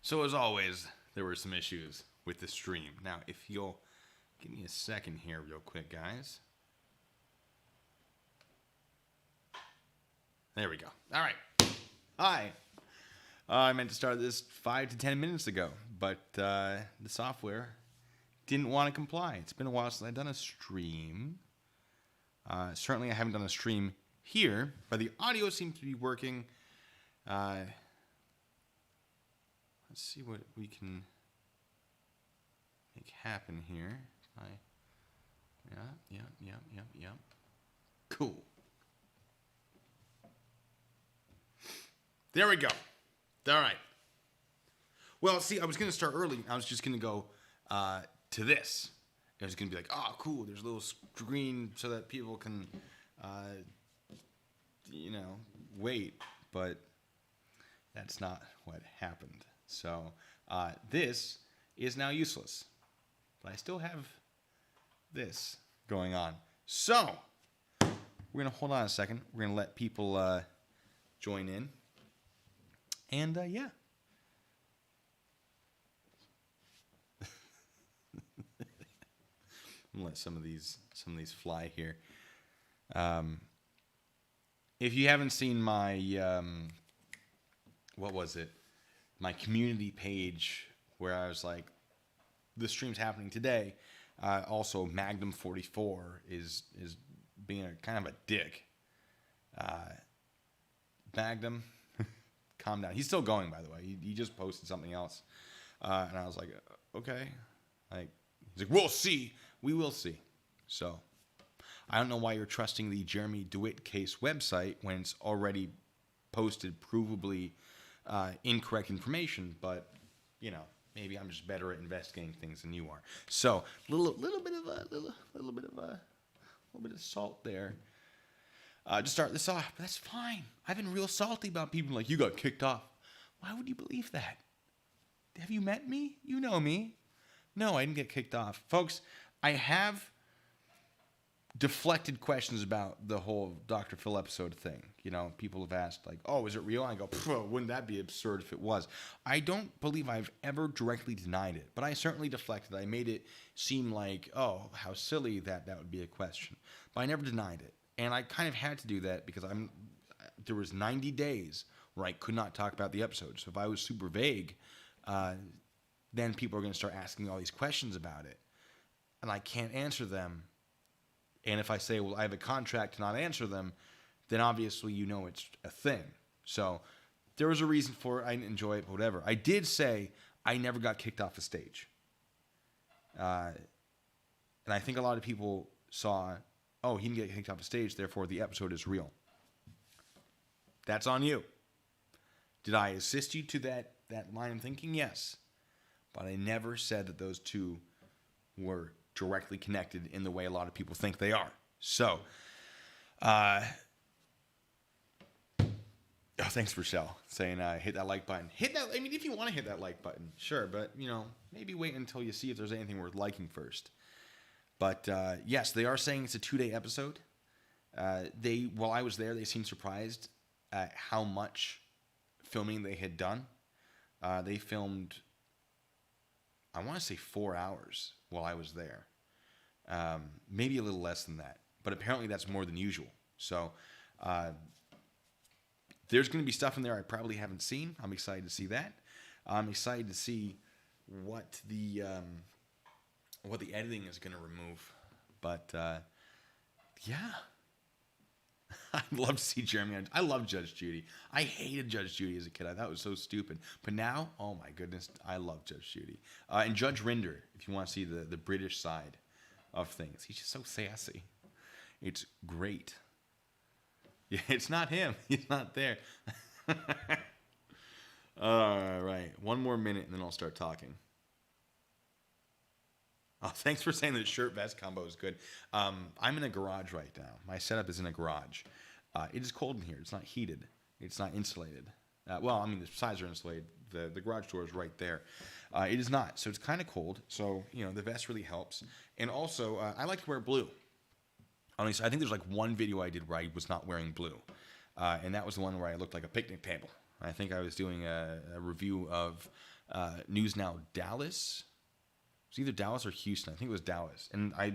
So as always, there were some issues with the stream. Now, if you'll give me a second here real quick, guys. There we go. All right. Hi. I meant to start this 5 to 10 minutes ago, but the software didn't want to comply. It's been a while since I've done a stream. Certainly I haven't done a stream here, but the audio seems to be working. Let's see what we can make happen here. Yeah. Cool. There we go. All right. Well, see, I was going to start early. I was just going to go to this. I was going to be like, oh, cool. There's a little screen so that people can, wait. But that's not what happened. So this is now useless. But I still have this going on. So we're going to hold on a second. We're going to let people join in. And yeah. I'm gonna let some of these fly here. If you haven't seen my what was it? My community page where I was like, the stream's happening today. Also, Magnum 44 is being a kind of a dick. Magnum. Calm down. He's still going, by the way. He just posted something else. And I was like, okay. He's like, we'll see. We will see. So, I don't know why you're trusting the Jeremy DeWitt case website when it's already posted provably incorrect information. But, maybe I'm just better at investigating things than you are. So, little bit of salt there. To start this off, but that's fine. I've been real salty about people like, you got kicked off. Why would you believe that? Have you met me? You know me. No, I didn't get kicked off. Folks, I have deflected questions about the whole Dr. Phil episode thing. People have asked, like, oh, is it real? And I go, wouldn't that be absurd if it was? I don't believe I've ever directly denied it, but I certainly deflected. I made it seem like, oh, how silly that would be a question. But I never denied it. And I kind of had to do that because there was 90 days where I could not talk about the episode. So if I was super vague, then people are going to start asking all these questions about it. And I can't answer them. And if I say, well, I have a contract to not answer them, then obviously it's a thing. So there was a reason for it. I didn't enjoy it, but whatever. I did say I never got kicked off the stage. And I think a lot of people saw, oh, he didn't get kicked off the stage, therefore the episode is real. That's on you. Did I assist you to that line of thinking? Yes. But I never said that those two were directly connected in the way a lot of people think they are. So, thanks, Rochelle, saying hit that like button. Hit that. I mean, if you want to hit that like button, sure. But, maybe wait until you see if there's anything worth liking first. But, yes, they are saying it's a 2-day episode. While I was there, they seemed surprised at how much filming they had done. They filmed, I want to say 4 hours while I was there. Maybe a little less than that. But apparently that's more than usual. So, there's going to be stuff in there I probably haven't seen. I'm excited to see that. I'm excited to see what the editing is going to remove. But, yeah. I'd love to see Jeremy. I love Judge Judy. I hated Judge Judy as a kid. I thought it was so stupid. But now, oh my goodness, I love Judge Judy. And Judge Rinder, if you want to see the British side of things. He's just so sassy. It's great. Yeah, it's not him. He's not there. All right. One more minute and then I'll start talking. Oh, thanks for saying that shirt vest combo is good. I'm in a garage right now. My setup is in a garage. It is cold in here. It's not heated. It's not insulated. The sides are insulated. The garage door is right there. It is not. So it's kind of cold. So, the vest really helps. And also, I like to wear blue. Honestly, I think there's like one video I did where I was not wearing blue. And that was the one where I looked like a picnic table. I think I was doing a review of News Now Dallas. It was either Dallas or Houston. I think it was Dallas. And I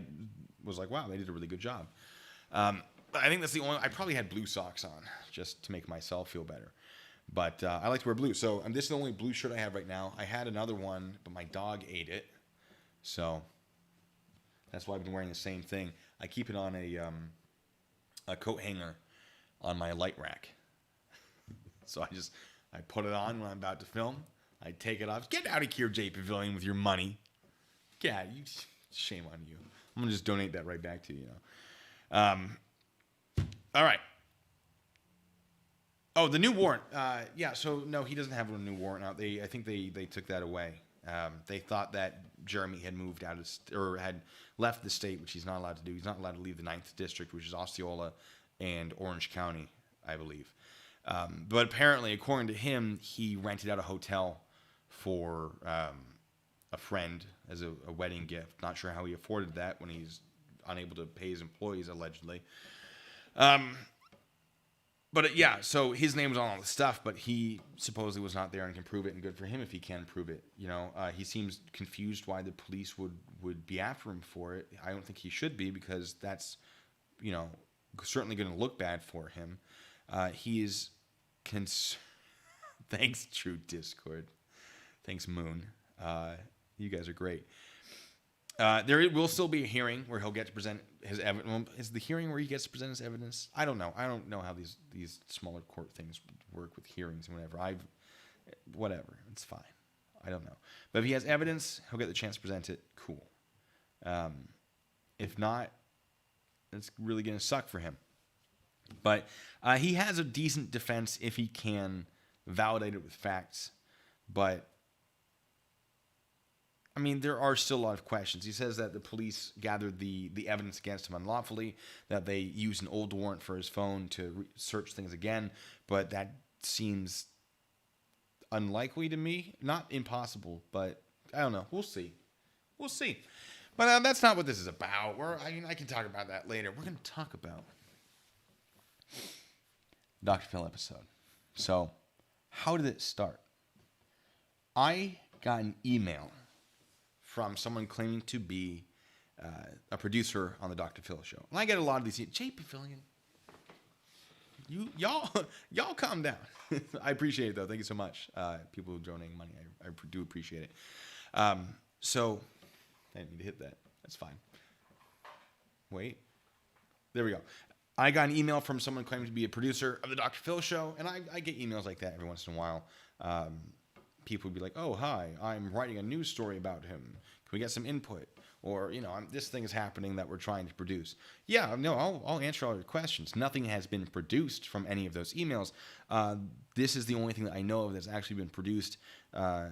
was like, wow, they did a really good job. But I think that's the only... I probably had blue socks on just to make myself feel better. But I like to wear blue. So this is the only blue shirt I have right now. I had another one, but my dog ate it. So that's why I've been wearing the same thing. I keep it on a coat hanger on my light rack. So I put it on when I'm about to film. I take it off. Get out of here, Jay Pavilion, with your money. Yeah, shame on you. I'm going to just donate that right back to you. All right. Oh, the new warrant. Yeah, so no, he doesn't have a new warrant out. I think they took that away. They thought that Jeremy had moved out or had left the state, which he's not allowed to do. He's not allowed to leave the 9th District, which is Osceola and Orange County, I believe. But apparently, according to him, he rented out a hotel for a friend as a wedding gift. Not sure how he afforded that when he's unable to pay his employees, allegedly. But yeah, so his name was on all the stuff, but he supposedly was not there and can prove it, and good for him if he can prove it. He seems confused why the police would be after him for it. I don't think he should be, because that's, certainly going to look bad for him. He is Thanks, True Discord. Thanks, Moon. You guys are great. There will still be a hearing where he'll get to present his evidence. Well, is the hearing where he gets to present his evidence? I don't know. I don't know how these smaller court things work with hearings and whatever. Whatever. It's fine. I don't know. But if he has evidence, he'll get the chance to present it. Cool. If not, it's really going to suck for him. But he has a decent defense if he can validate it with facts. But I mean, there are still a lot of questions. He says that the police gathered the evidence against him unlawfully, that they used an old warrant for his phone to search things again, but that seems unlikely to me. Not impossible, but I don't know. We'll see. We'll see. But that's not what this is about. I can talk about that later. We're going to talk about Dr. Phil episode. So, how did it start? I got an email from someone claiming to be a producer on the Dr. Phil show. And I get a lot of these. Jay Pavilion, y'all calm down. I appreciate it, though. Thank you so much. People who are donating money, I do appreciate it. So, I didn't need to hit that. That's fine. Wait. There we go. I got an email from someone claiming to be a producer of the Dr. Phil show, and I get emails like that every once in a while. People would be like, oh, hi, I'm writing a news story about him. Can we get some input? Or, this thing is happening that we're trying to produce. Yeah, no, I'll answer all your questions. Nothing has been produced from any of those emails. This is the only thing that I know of that's actually been produced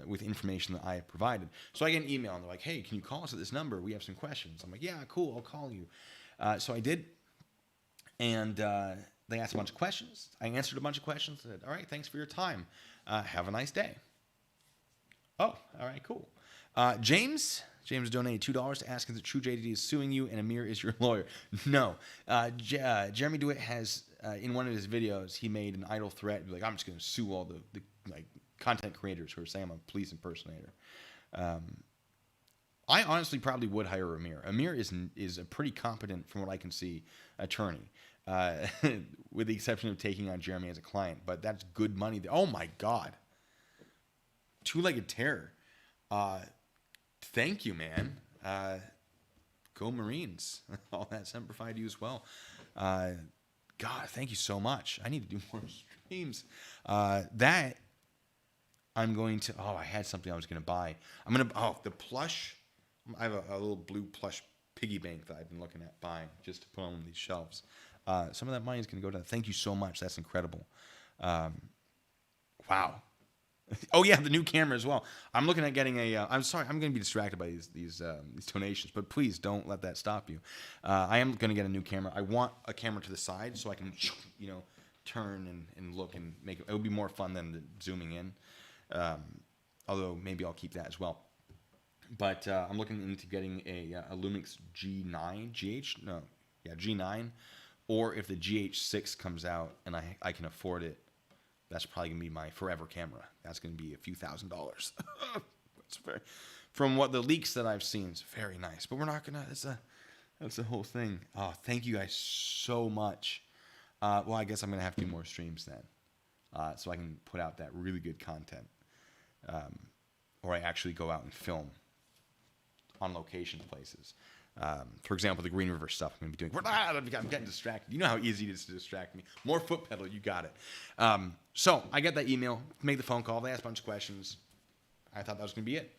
with information that I have provided. So I get an email, and they're like, hey, can you call us at this number? We have some questions. I'm like, yeah, cool, I'll call you. So I did, and they asked a bunch of questions. I answered a bunch of questions. I said, all right, thanks for your time. Have a nice day. Oh, all right, cool. James donated $2 to ask if the True JDD is suing you and Amir is your lawyer. No. Jeremy DeWitt has, in one of his videos, he made an idle threat. Like, I'm just going to sue all the content creators who are saying I'm a police impersonator. I honestly probably would hire Amir. Amir is a pretty competent, from what I can see, attorney, with the exception of taking on Jeremy as a client. But that's good money. Oh, my God. Two-legged terror. Thank you, man. Go Marines. All that Semper Fi to you as well. God, thank you so much. I need to do more streams. That I'm going to... Oh, I had something I was going to buy. The plush. I have a little blue plush piggy bank that I've been looking at buying just to put on these shelves. Some of that money is going to go to that. Thank you so much. That's incredible. Wow. Oh yeah, the new camera as well. I'm looking at getting a. I'm sorry, I'm going to be distracted by these donations, but please don't let that stop you. I am going to get a new camera. I want a camera to the side so I can, turn and look and make it. It would be more fun than the zooming in. Although maybe I'll keep that as well. But I'm looking into getting a Lumix G9, or if the GH6 comes out and I can afford it, That's probably going to be my forever camera. That's going to be a few $1,000s. It's very, from what the leaks that I've seen, it's very nice. But we're not going to, that's the whole thing. Oh, thank you guys so much. Well, I guess I'm going to have to do more streams then. So I can put out that really good content. Or I actually go out and film on location places. For example, the Green River stuff I'm going to be doing. I'm getting distracted. You know how easy it is to distract me. More foot pedal, you got it. So I get that email, make the phone call. They asked a bunch of questions. I thought that was going to be it.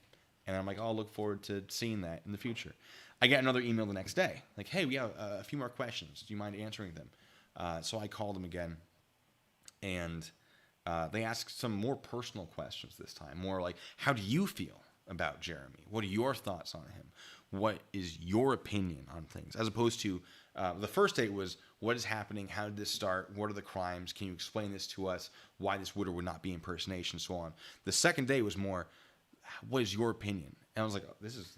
And I'm like, oh, I'll look forward to seeing that in the future. I get another email the next day. Like, hey, we have a few more questions. Do you mind answering them? So I called them again. And they asked some more personal questions this time. More like, how do you feel about Jeremy? What are your thoughts on him? What is your opinion on things? As opposed to the first date was, what is happening? How did this start? What are the crimes? Can you explain this to us? Why this would or would not be impersonation, so on. The second date was more, what is your opinion? And I was like, oh, this is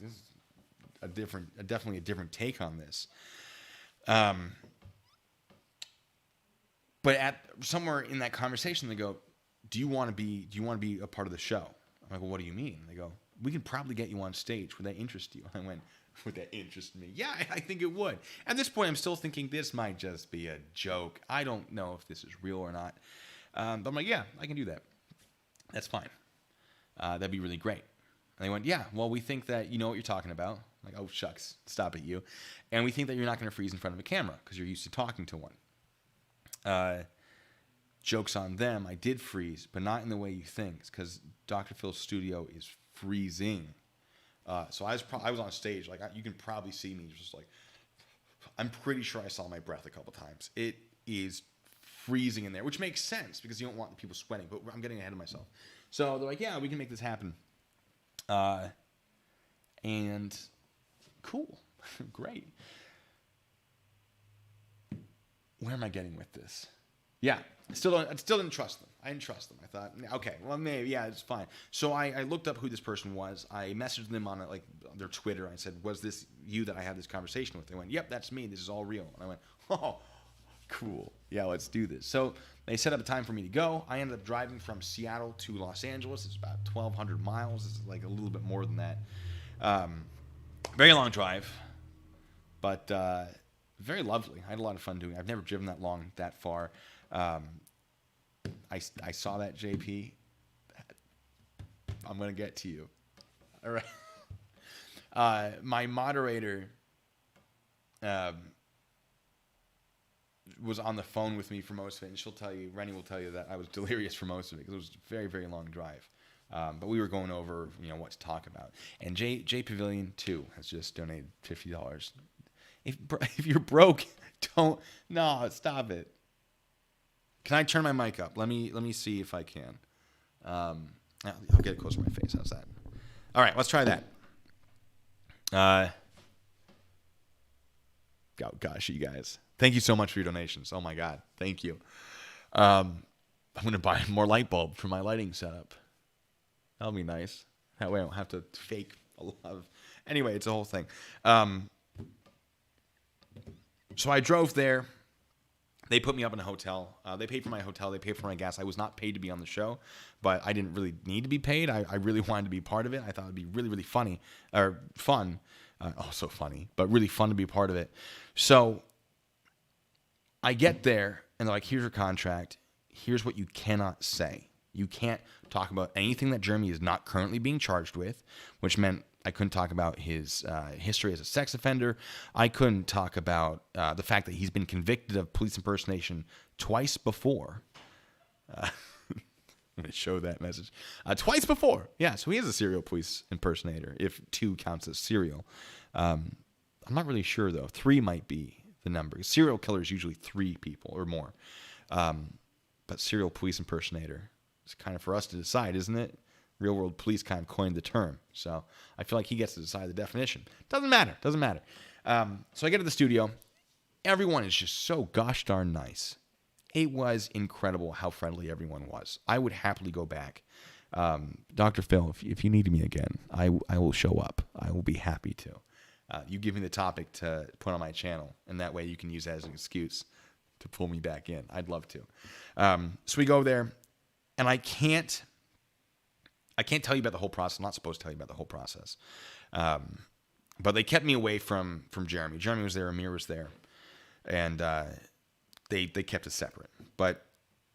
definitely a different take on this. But at somewhere in that conversation, they go, do you want to be a part of the show? I'm like, well, what do you mean? They go, we can probably get you on stage. Would that interest you? I went, would that interest me? Yeah, I think it would. At this point, I'm still thinking this might just be a joke. I don't know if this is real or not. But I'm like, yeah, I can do that. That's fine. That'd be really great. And they went, yeah, well, we think that you know what you're talking about. I'm like, oh, shucks, stop it, you. And we think that you're not going to freeze in front of a camera because you're used to talking to one. Joke's on them. I did freeze, but not in the way you think. It's because Dr. Phil's studio is freezing. So I was on stage. Like you can probably see me just like, I'm pretty sure I saw my breath a couple times. It is freezing in there, which makes sense because you don't want people sweating, but I'm getting ahead of myself. So they're like, yeah, we can make this happen. And cool. Great. Where am I getting with this? Yeah, I still didn't trust them. I didn't trust them. I thought, okay, well, maybe, yeah, it's fine. So I looked up who this person was. I messaged them on their Twitter. I said, was this you that I had this conversation with? They went, yep, that's me. This is all real. And I went, oh, cool. Yeah, let's do this. So they set up a time for me to go. I ended up driving from Seattle to Los Angeles. It's about 1,200 miles. It's like a little bit more than that. Very long drive, but very lovely. I had a lot of fun doing it. I've never driven that far. I saw that, JP. I'm going to get to you. All right. My moderator was on the phone with me for most of it, and she'll tell you, Rennie will tell you that I was delirious for most of it because it was a very, very long drive. But we were going over, what to talk about. And J Pavilion 2 has just donated $50. If you're broke, no, stop it. Can I turn my mic up? Let me see if I can. I'll get it close to my face. How's that? All right, let's try that. Oh, gosh, you guys. Thank you so much for your donations. Oh, my God. Thank you. I'm going to buy more light bulb for my lighting setup. That'll be nice. That way I don't have to fake a lot of... Anyway, it's a whole thing. So I drove there. They put me up in a hotel. They paid for my hotel. They paid for my gas. I was not paid to be on the show, but I didn't really need to be paid. I really wanted to be part of it. I thought it would be really, really funny, or fun. Also funny, but really fun to be part of it. So I get there, and they're like, here's your contract. Here's what you cannot say. You can't talk about anything that Jeremy is not currently being charged with, which meant I couldn't talk about his history as a sex offender. I couldn't talk about the fact that he's been convicted of police impersonation twice before. I'm going to show that message. Twice before. Yeah, so he is a serial police impersonator, if 2 counts as serial. I'm not really sure, though. 3 might be the number. Serial killer is usually 3 people or more. But serial police impersonator is kind of for us to decide, isn't it? Real World Police kind of coined the term. So I feel like he gets to decide the definition. Doesn't matter. So I get to the studio. Everyone is just so gosh darn nice. It was incredible how friendly everyone was. I would happily go back. Dr. Phil, if you need me again, I will show up. I will be happy to. You give me the topic to put on my channel, and that way you can use that as an excuse to pull me back in. I'd love to. So we go there. And I can't tell you about the whole process. I'm not supposed to tell you about the whole process. But they kept me away from Jeremy. Jeremy was there, Amir was there. And they kept us separate. But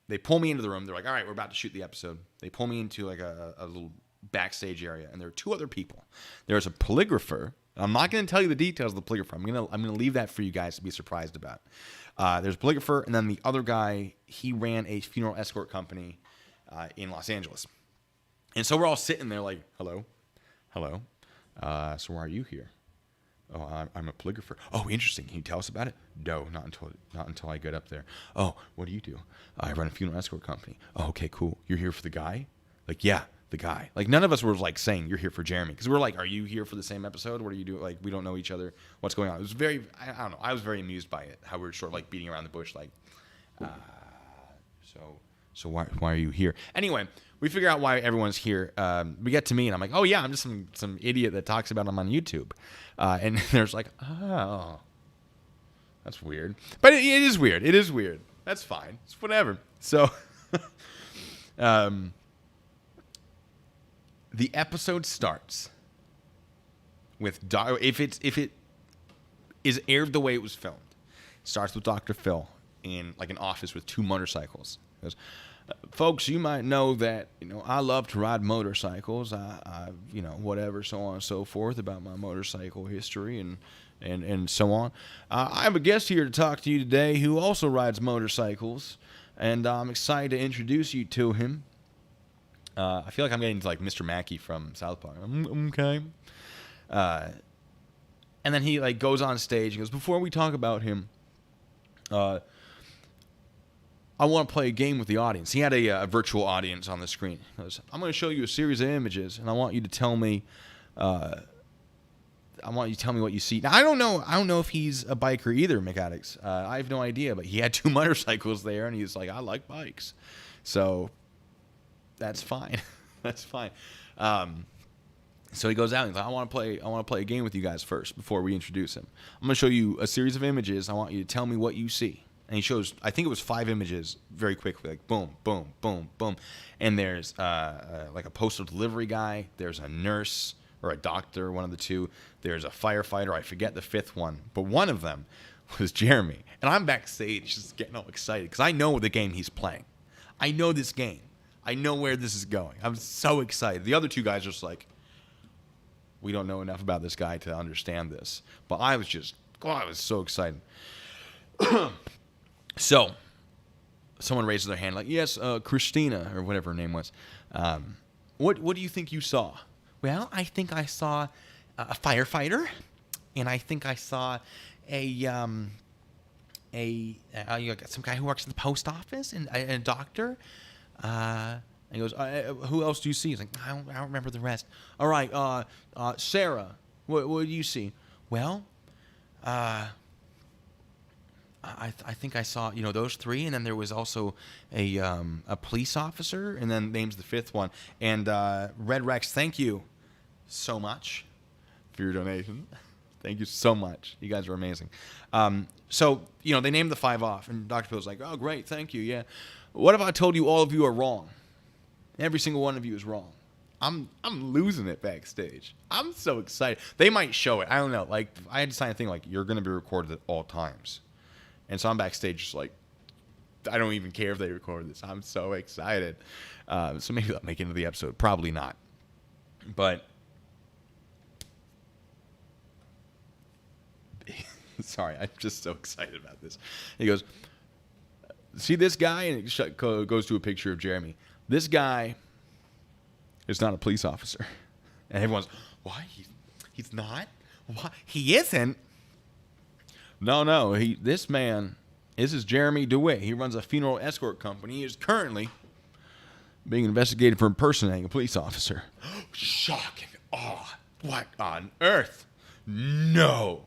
they pull me into the room. They're like, all right, we're about to shoot the episode. They pull me into like a little backstage area, and there are two other people. There's a polygrapher. I'm not going to tell you the details of the polygrapher. I'm gonna leave that for you guys to be surprised about. There's a polygrapher, and then the other guy, he ran a funeral escort company in Los Angeles. And so we're all sitting there like, hello. So why are you here? Oh, I'm a polygrapher. Oh, interesting. Can you tell us about it? No, not until I get up there. Oh, what do you do? I run a funeral escort company. Oh, okay, cool. You're here for the guy? Like, yeah, the guy. Like, none of us were like saying you're here for Jeremy, because we're like, are you here for the same episode? What are you doing? Like, we don't know each other. What's going on? It was very, I don't know. I was very amused by it. How we were sort of like beating around the bush, like, so why are you here? Anyway, we figure out why everyone's here. We get to me, and I'm like, oh yeah, I'm just some idiot that talks about him on YouTube. And there's like, oh, that's weird. But it is weird. It is weird. That's fine. It's whatever. So, the episode starts with if it is aired the way it was filmed. It starts with Dr. Phil in like an office with two motorcycles. He goes, folks, you might know that, I love to ride motorcycles. I whatever, so on and so forth about my motorcycle history and so on. I have a guest here to talk to you today who also rides motorcycles, and I'm excited to introduce you to him. I feel like I'm getting to like Mr. Mackey from South Park. Okay. And then he like goes on stage and goes, before we talk about him, I want to play a game with the audience. He had a virtual audience on the screen. He goes, I'm going to show you a series of images, and I want you to tell me. I want you to tell me what you see. Now, I don't know if he's a biker either, McAddicts. I have no idea, but he had two motorcycles there, and he's like, I like bikes, so that's fine. That's fine. So he goes out and he's like, I want to play a game with you guys first before we introduce him. I'm going to show you a series of images. I want you to tell me what you see. And he shows, I think it was 5 images very quickly, like boom, boom, boom, boom. And there's like a postal delivery guy. There's a nurse or a doctor, one of the two. There's a firefighter. I forget the 5th one. But one of them was Jeremy. And I'm backstage just getting all excited because I know the game he's playing. I know this game. I know where this is going. I'm so excited. The other two guys are just like, we don't know enough about this guy to understand this. But I was just, I was so excited. So, someone raises their hand like, yes, Christina, or whatever her name was. What do you think you saw? Well, I think I saw a firefighter, and I think I saw some guy who works at the post office, and a doctor. And he goes, who else do you see? He's like, I don't remember the rest. All right, Sarah, what do you see? Well, I think I saw, those 3, and then there was also a police officer, and then names the 5th one. And Red Rex, thank you so much for your donation. Thank you so much. You guys are amazing. So, they named the 5 off, and Dr. Phil's like, oh, great, thank you, yeah. What if I told you all of you are wrong? Every single one of you is wrong. I'm losing it backstage. I'm so excited. They might show it. I don't know. Like, I had to sign a thing like, you're going to be recorded at all times. And so I'm backstage just like, I don't even care if they record this. I'm so excited. So maybe that'll make it into the episode. Probably not. But, sorry, I'm just so excited about this. He goes, see this guy? And it goes to a picture of Jeremy. This guy is not a police officer. And everyone's, why? He's not? Why? He isn't? No. This is Jeremy DeWitt. He runs a funeral escort company. He is currently being investigated for impersonating a police officer. Shocking. Oh, what on earth? No.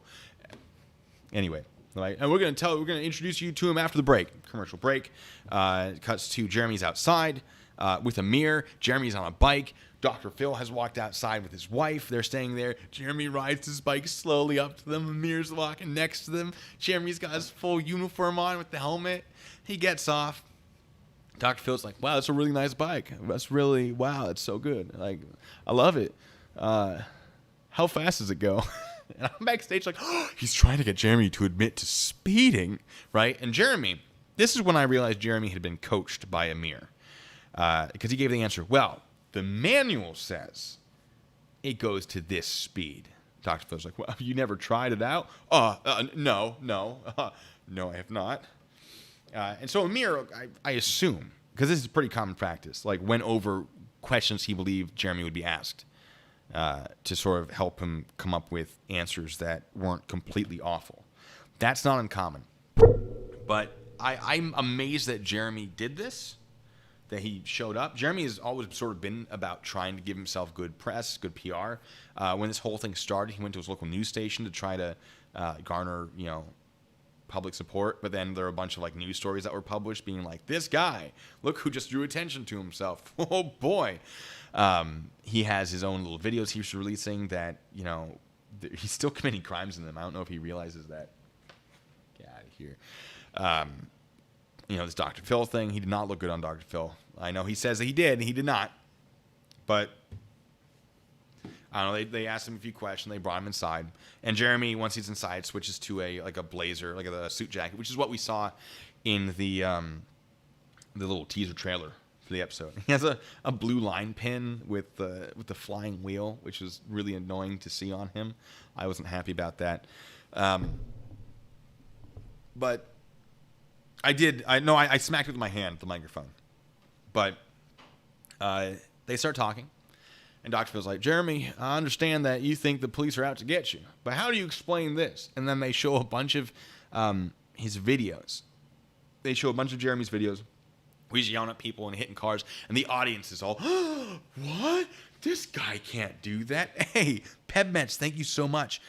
Anyway, and we're going to introduce you to him after the break. Commercial break. Cuts to Jeremy's outside with Amir. Jeremy's on a bike. Dr. Phil has walked outside with his wife. They're staying there. Jeremy rides his bike slowly up to them. Amir's walking next to them. Jeremy's got his full uniform on with the helmet. He gets off. Dr. Phil's like, wow, that's a really nice bike. That's really, wow, it's so good. Like, I love it. How fast does it go? And I'm backstage like, oh, he's trying to get Jeremy to admit to speeding, right? And Jeremy, this is when I realized Jeremy had been coached by Amir. Because he gave the answer, well, the manual says it goes to this speed. Dr. Phil's like, well, you never tried it out? No, I have not. And so Amir, I assume, because this is pretty common practice, like went over questions he believed Jeremy would be asked to sort of help him come up with answers that weren't completely awful. That's not uncommon. But I'm amazed that Jeremy did this, that he showed up. Jeremy has always sort of been about trying to give himself good press, good PR. When this whole thing started, he went to his local news station to try to garner, public support, but then there were a bunch of like news stories that were published being like, this guy, look who just drew attention to himself. Oh boy. He has his own little videos he's releasing that, he's still committing crimes in them. I don't know if he realizes that. Get out of here. This Dr. Phil thing, he did not look good on Dr. Phil. I know he says that he did, and he did not. But I don't know, they asked him a few questions, they brought him inside. And Jeremy, once he's inside, switches to a blazer, like a suit jacket, which is what we saw in the little teaser trailer for the episode. He has a blue line pin with the flying wheel, which is really annoying to see on him. I wasn't happy about that. But I smacked it with my hand, the microphone. But they start talking. And Dr. Phil's like, Jeremy, I understand that you think the police are out to get you, but how do you explain this? And then they show a bunch of his videos. They show a bunch of Jeremy's videos where he's yelling at people and hitting cars, and the audience is all, oh, what? This guy can't do that. Hey, PebMeds, thank you so much.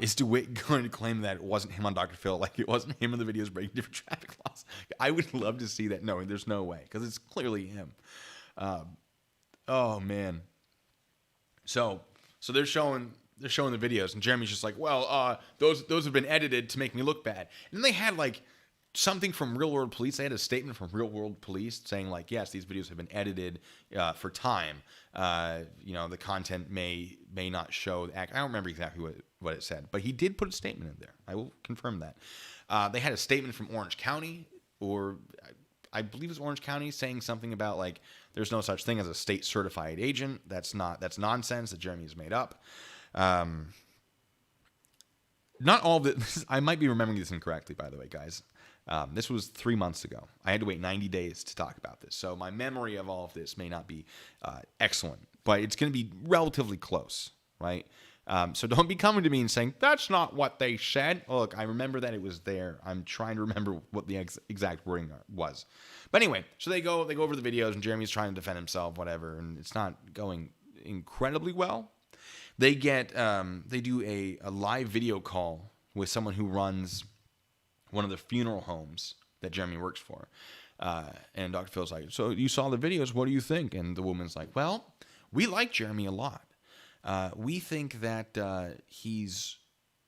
Is DeWitt going to claim that it wasn't him on Dr. Phil, like it wasn't him in the videos breaking different traffic laws? I would love to see that. No, there's no way, because it's clearly him. Oh, man. So they're showing the videos, and Jeremy's just like, well, those have been edited to make me look bad. And then they had like something from Real World Police. They had a statement from Real World Police saying like, yes, these videos have been edited for time. The content may not show the act. I don't remember exactly what it said, but he did put a statement in there. I will confirm that. They had a statement from Orange County, or I believe it's Orange County, saying something about like there's no such thing as a state certified agent. That's nonsense that Jeremy has made up. Not all of this. I might be remembering this incorrectly, by the way, guys. This was 3 months ago. I had to wait 90 days to talk about this, so my memory of all of this may not be excellent, but it's going to be relatively close, right? So don't be coming to me and saying, that's not what they said. Look, I remember that it was there. I'm trying to remember what the exact wording was. But anyway, so they go over the videos, and Jeremy's trying to defend himself, whatever, and it's not going incredibly well. They do a live video call with someone who runs one of the funeral homes that Jeremy works for. And Dr. Phil's like, so you saw the videos, what do you think? And the woman's like, well, we like Jeremy a lot. We think that he's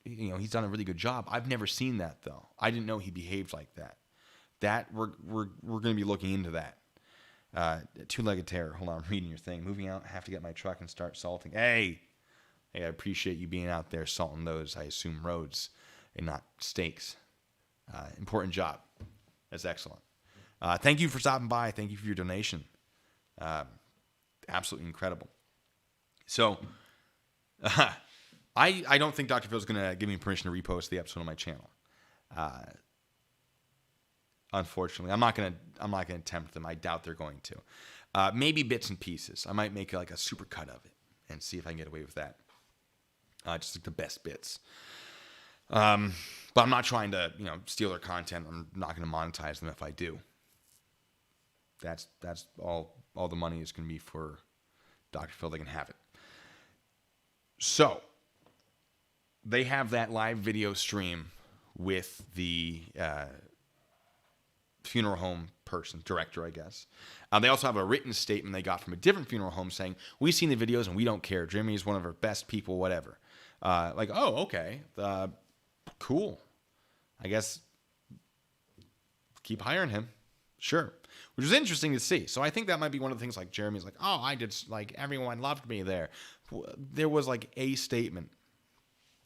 done a really good job. I've never seen that though. I didn't know he behaved like that. That we're going to be looking into that. Two-legged terror. Hold on, I'm reading your thing. Moving out, have to get my truck and start salting. Hey, I appreciate you being out there salting those, I assume, roads and not steaks. Important job. That's excellent. Thank you for stopping by. Thank you for your donation. Absolutely incredible. So, I don't think Dr. Phil's going to give me permission to repost the episode on my channel. Unfortunately, I'm not going to tempt them. I doubt they're going to. Maybe bits and pieces. I might make like a super cut of it and see if I can get away with that. Just like the best bits. But I'm not trying to, steal their content. I'm not going to monetize them if I do. That's all the money is going to be for Dr. Phil. They can have it. So they have that live video stream with the funeral home director, I guess. They also have a written statement they got from a different funeral home saying, we've seen the videos and we don't care. Jeremy is one of our best people, whatever. Oh, okay. Cool. I guess keep hiring him. Sure. which was interesting to see. So I think that might be one of the things, like Jeremy's like, oh, I did, like, everyone loved me there. There was like a statement.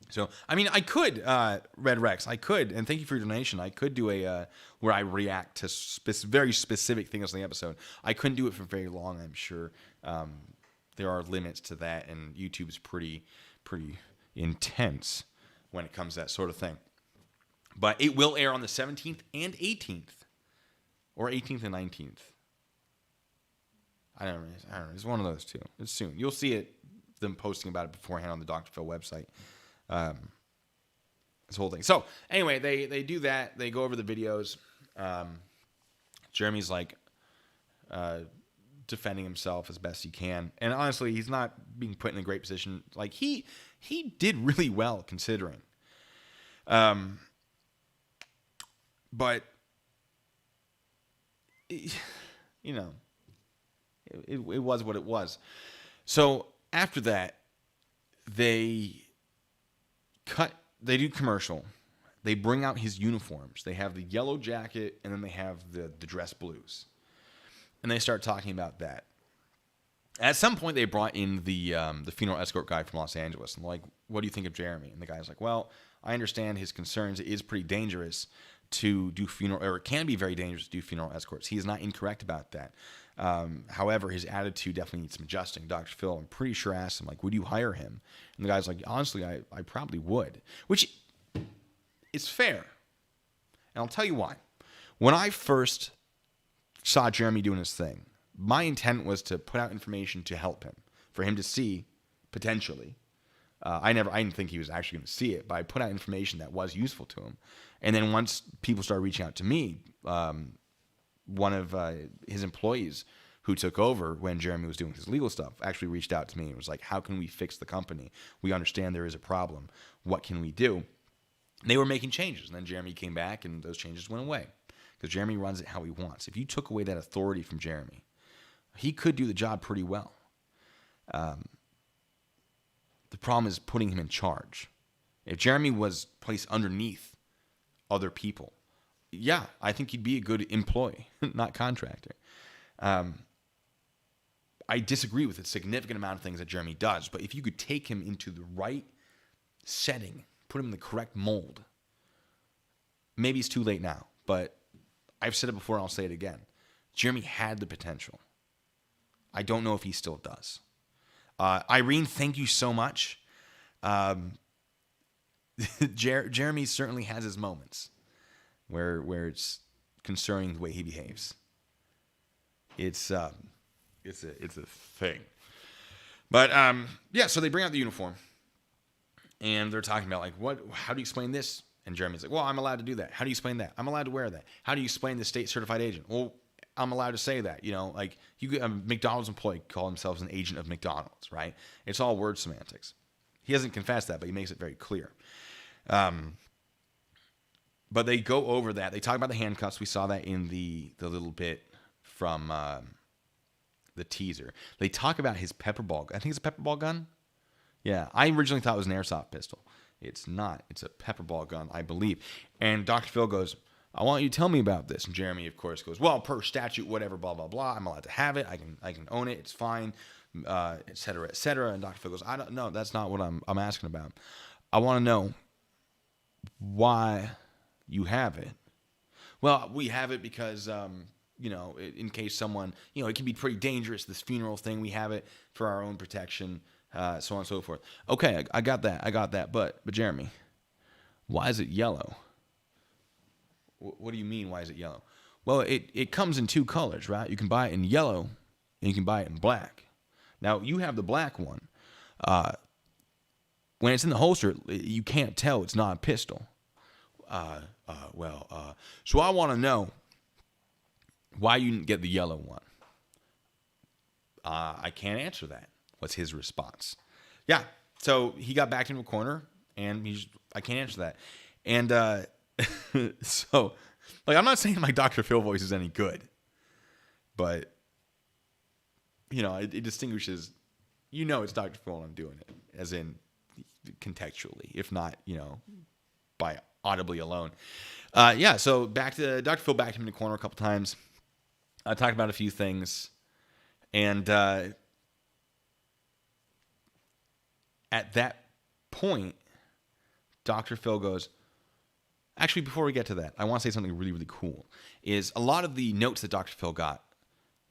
So, I mean, I could, Red Rex, I could, and thank you for your donation. I could do a, where I react to very specific things in the episode. I couldn't do it for very long, I'm sure. There are limits to that, and YouTube's pretty intense when it comes to that sort of thing. But it will air on the 17th and 18th. Or 18th and 19th. I don't know. It's one of those two. It's soon. You'll see it, them posting about it beforehand on the Dr. Phil website. This whole thing. So, anyway, they do that. They go over the videos. Jeremy's like defending himself as best he can. And honestly, he's not being put in a great position. Like, he did really well considering. But, you know, it was what it was. So after that, they do commercial. They bring out his uniforms. They have the yellow jacket, and then they have the dress blues. And they start talking about that. At some point, they brought in the funeral escort guy from Los Angeles. And like, what do you think of Jeremy? And the guy's like, well, I understand his concerns. It is pretty dangerous to do funeral, or it can be very dangerous to do funeral escorts. He is not incorrect about that. However, his attitude definitely needs some adjusting. Dr. Phil, I'm pretty sure, asked him, like, would you hire him? And the guy's like, honestly, I probably would. Which is fair. And I'll tell you why. When I first saw Jeremy doing his thing, my intent was to put out information to help him, for him to see, potentially. I didn't think he was actually going to see it, but I put out information that was useful to him. And then once people started reaching out to me, one of his employees who took over when Jeremy was doing his legal stuff actually reached out to me and was like, how can we fix the company? We understand there is a problem. What can we do? And they were making changes. And then Jeremy came back and those changes went away because Jeremy runs it how he wants. If you took away that authority from Jeremy, he could do the job pretty well. The problem is putting him in charge. If Jeremy was placed underneath other people, yeah, I think he'd be a good employee, not contractor. I disagree with a significant amount of things that Jeremy does, but if you could take him into the right setting, put him in the correct mold, maybe it's too late now, but I've said it before and I'll say it again. Jeremy had the potential. I don't know if he still does. Irene, thank you so much. Jeremy certainly has his moments where it's concerning the way he behaves. It's a thing. But yeah, so they bring out the uniform and they're talking about like, how do you explain this? And Jeremy's like, well, I'm allowed to do that. How do you explain that? I'm allowed to wear that. How do you explain the state certified agent? Well, I'm allowed to say that, like a McDonald's employee call themselves an agent of McDonald's, right? It's all word semantics. He hasn't confessed that, but he makes it very clear. But they go over that. They talk about the handcuffs. We saw that in the little bit from the teaser. They talk about his pepper ball. I think it's a pepper ball gun. Yeah, I originally thought it was an airsoft pistol. It's not. It's a pepper ball gun, I believe. And Dr. Phil goes, I want you to tell me about this. And Jeremy, of course, goes, well, per statute, whatever, blah, blah, blah. I'm allowed to have it. I can own it. It's fine, et cetera, et cetera. And Dr. Phil goes, I don't know. That's not what I'm asking about. I want to know why you have it. Well, we have it because, in case someone, it can be pretty dangerous, this funeral thing. We have it for our own protection, so on and so forth. Okay, I got that. But Jeremy, why is it yellow? What do you mean, why is it yellow? Well, it comes in two colors, right? You can buy it in yellow, and you can buy it in black. Now, you have the black one. When it's in the holster, you can't tell it's not a pistol. So I want to know why you didn't get the yellow one. I can't answer that, was his response. Yeah, so he got backed into a corner, and I can't answer that. And so, I'm not saying my Dr. Phil voice is any good, but, it distinguishes, it's Dr. Phil when I'm doing it, as in contextually, if not, by audibly alone. So back to Dr. Phil backed him in the corner a couple times. I talked about a few things, and at that point, Dr. Phil goes, actually, before we get to that, I want to say something really, really cool. Is a lot of the notes that Dr. Phil got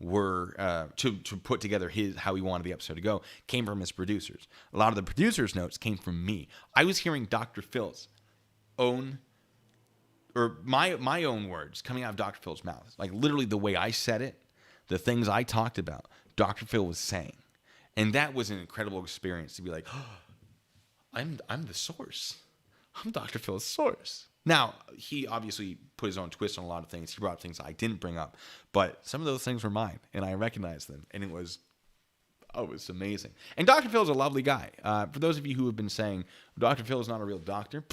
were to put together how he wanted the episode to go came from his producers. A lot of the producers' notes came from me. I was hearing Dr. Phil's own, or my own words coming out of Dr. Phil's mouth. Like literally the way I said it, the things I talked about, Dr. Phil was saying. And that was an incredible experience to be like, oh, I'm the source. I'm Dr. Phil's source. Now, he obviously put his own twist on a lot of things. He brought up things I didn't bring up. But some of those things were mine, and I recognized them. And it was amazing. And Dr. Phil is a lovely guy. For those of you who have been saying, Dr. Phil is not a real doctor,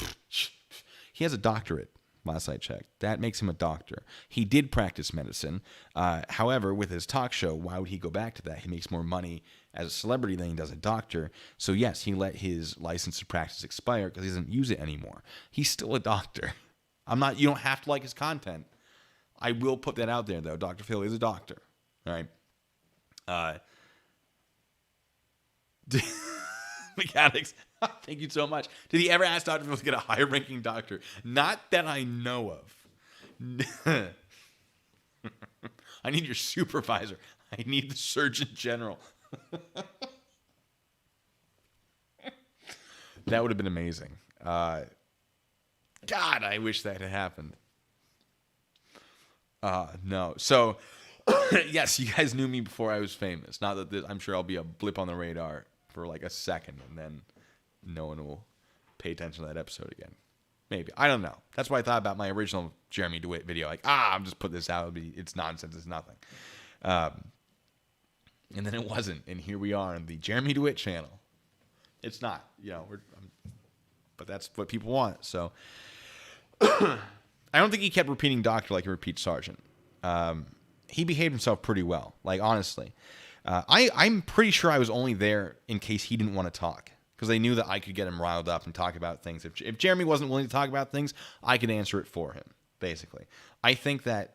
he has a doctorate, last I checked. That makes him a doctor. He did practice medicine. However, with his talk show, why would he go back to that? He makes more money as a celebrity than he does a doctor. So yes, he let his license to practice expire because he doesn't use it anymore. He's still a doctor. You don't have to like his content. I will put that out there though. Dr. Phil is a doctor. All right. Mechanics. Thank you so much. Did he ever ask Dr. Phil to get a higher ranking doctor? Not that I know of. I need your supervisor. I need the Surgeon General. That would have been amazing. God, I wish that had happened. No. So, yes, you guys knew me before I was famous. Not that I'm sure I'll be a blip on the radar for like a second, and then no one will pay attention to that episode again. Maybe. I don't know. That's why I thought about my original Jeremy DeWitt video. Like, I'm just put this out. It's nonsense. It's nothing. And then it wasn't. And here we are on the Jeremy DeWitt channel. It's not. But that's what people want. So I don't think he kept repeating doctor like he repeats sergeant. He behaved himself pretty well. Like, honestly. I'm pretty sure I was only there in case he didn't want to talk. Because they knew that I could get him riled up and talk about things. If Jeremy wasn't willing to talk about things, I could answer it for him, basically. I think that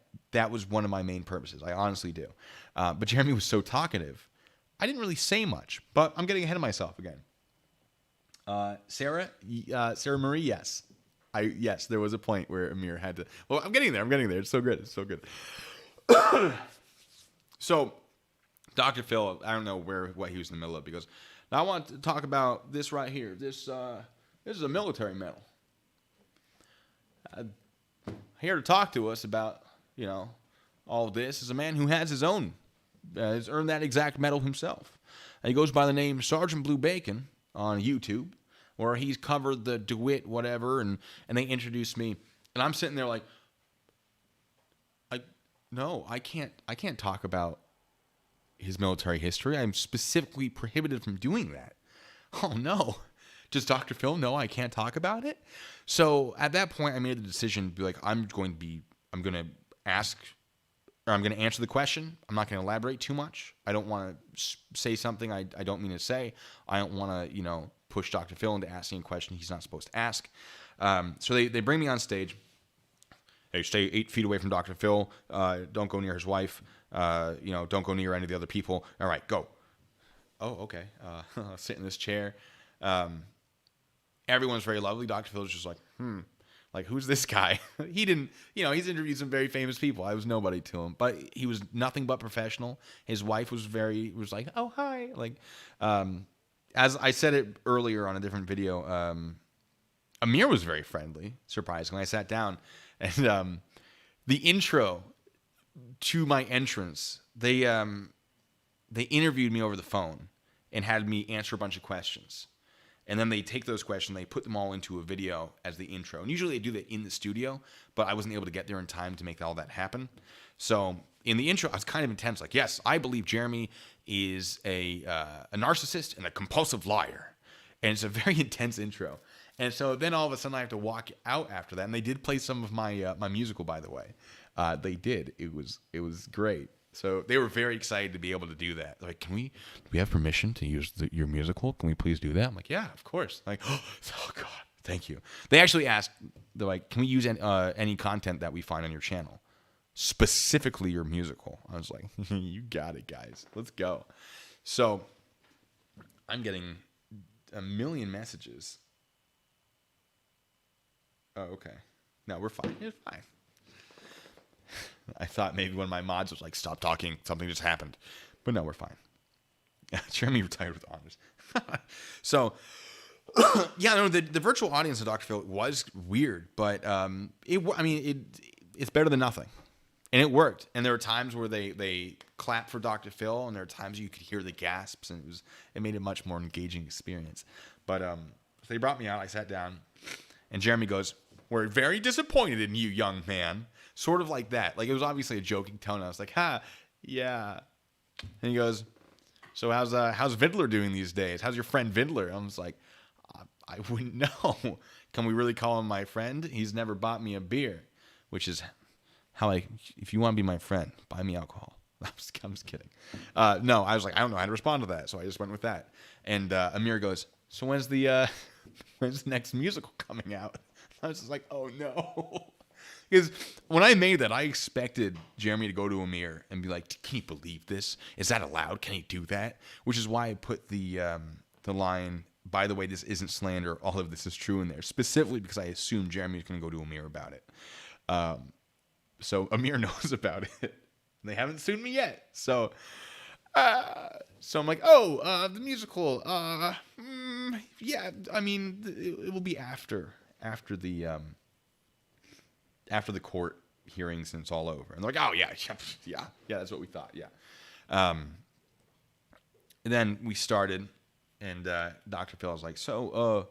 was one of my main purposes. I honestly do. But Jeremy was so talkative, I didn't really say much. But I'm getting ahead of myself again. Sarah Marie, yes. Yes, there was a point where Amir had to... Well, I'm getting there. It's so good. So, Dr. Phil, I don't know what he was in the middle of, because now I want to talk about this right here. This is a military medal. Here to talk to us about, all of this is a man who has his own, has earned that exact medal himself. And he goes by the name Sergeant Blue Bacon on YouTube, where he's covered the DeWitt whatever, and they introduced me, and I'm sitting there like, I can't talk about his military history. I'm specifically prohibited from doing that. Oh no. Does Dr. Phil know I can't talk about it? So at that point, I made the decision to be like, I'm going to answer the question. I'm not going to elaborate too much. I don't want to say something I don't mean to say. I don't want to, push Dr. Phil into asking a question he's not supposed to ask. So they bring me on stage. Hey, stay 8 feet away from Dr. Phil. Don't go near his wife. Don't go near any of the other people. All right, go. Oh, okay. Sit in this chair. Everyone's very lovely. Dr. Phil's just like, like, who's this guy? He didn't, he's interviewed some very famous people. I was nobody to him, but he was nothing but professional. His wife was like, oh, hi. Like, as I said it earlier on a different video, Amir was very friendly, surprisingly. I sat down, and the intro to my entrance, they interviewed me over the phone and had me answer a bunch of questions. And then they take those questions, they put them all into a video as the intro. And usually they do that in the studio, but I wasn't able to get there in time to make all that happen. So in the intro, I was kind of intense. Like, yes, I believe Jeremy is a narcissist and a compulsive liar. And it's a very intense intro. And so then all of a sudden I have to walk out after that. And they did play some of my my musical, by the way. They did. It was great. So they were very excited to be able to do that. They're like, do we have permission to use your musical? Can we please do that? I'm like, yeah, of course. Like, oh God, thank you. They actually asked, they're like, can we use any content that we find on your channel? specifically your musical. I was like, you got it, guys. Let's go. So I'm getting a million messages. Oh, okay. No, we're fine. It's fine. I thought maybe one of my mods was like, stop talking. Something just happened. But no, we're fine. Jeremy retired with honors. So, yeah, no, the virtual audience of Dr. Phil was weird, but it's better than nothing. And it worked. And there were times where they clapped for Dr. Phil, and there were times you could hear the gasps, and it made it a much more engaging experience. But so they brought me out. I sat down, and Jeremy goes, "We're very disappointed in you, young man." Sort of like that. Like, it was obviously a joking tone. I was like, "Ha, yeah." And he goes, "So how's Vidler doing these days? How's your friend Vidler?" I was like, "I wouldn't know. Can we really call him my friend? He's never bought me a beer," which is how if you want to be my friend, buy me alcohol. I'm just kidding. No, I was like, I don't know how to respond to that, so I just went with that. And Amir goes, "So when's the next musical coming out?" I was just like, oh no. Because when I made that, I expected Jeremy to go to Amir and be like, "Can you believe this? Is that allowed? Can he do that?" Which is why I put the line, "By the way, this isn't slander. All of this is true," in there, specifically because I assumed Jeremy was going to go to Amir about it. So Amir knows about it. They haven't sued me yet. So I'm like, the musical. Yeah, I mean, it will be after the court hearings and it's all over. And they're like, "Oh yeah, that's what we thought." Yeah. And then we started, and Dr. Phil was like, "So,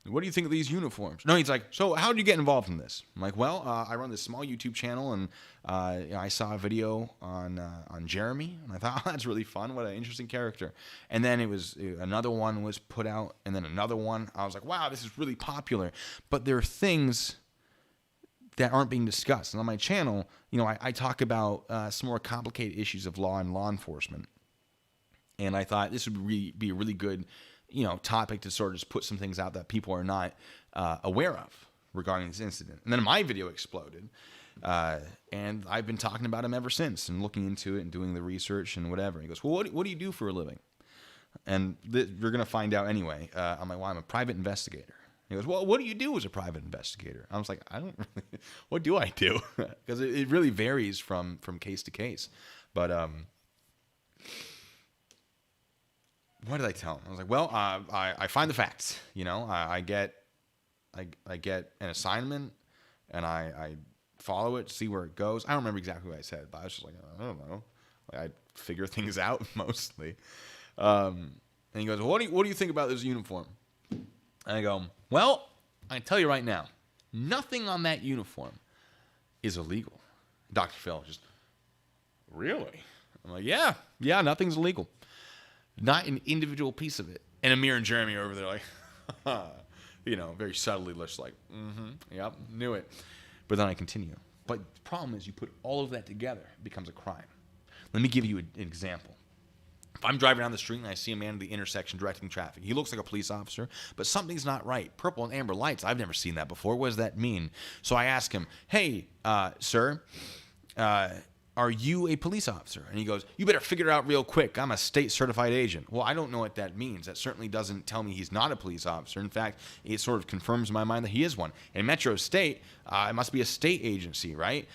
what do you think of these uniforms?" No, he's like, "So how did you get involved in this?" I'm like, "Well, I run this small YouTube channel, and I saw a video on Jeremy, and I thought, oh, that's really fun. What an interesting character." And then another one was put out, and then another one. I was like, "Wow, this is really popular." But there are things that aren't being discussed. And on my channel, I talk about some more complicated issues of law and law enforcement. And I thought this would be a really good, topic to sort of just put some things out that people are not aware of regarding this incident. And then my video exploded. And I've been talking about him ever since and looking into it and doing the research and whatever. And he goes, "Well, what do you do for a living?" And you're going to find out anyway. I'm like, "Well, I'm a private investigator." He goes, "Well, what do you do as a private investigator?" I was like, "I don't really, what do I do?" Because it really varies from case to case. But what did I tell him? I was like, "Well, I find the facts. I get an assignment, and I follow it, see where it goes." I don't remember exactly what I said, but I was just like, I don't know. I figure things out mostly. And he goes, "Well, what do you think about this uniform?" And I go, "Well, I can tell you right now, nothing on that uniform is illegal." Dr. Phil just, "Really?" I'm like, yeah, nothing's illegal. Not an individual piece of it. And Amir and Jeremy are over there like, very subtly, just like, yep, knew it. But then I continue. But the problem is you put all of that together, it becomes a crime. Let me give you an example. If I'm driving down the street and I see a man at the intersection directing traffic, he looks like a police officer, but something's not right. Purple and amber lights, I've never seen that before. What does that mean? So I ask him, "Hey, sir, are you a police officer?" And he goes, "You better figure it out real quick. I'm a state certified agent." Well, I don't know what that means. That certainly doesn't tell me he's not a police officer. In fact, it sort of confirms in my mind that he is one. In Metro State, it must be a state agency, right?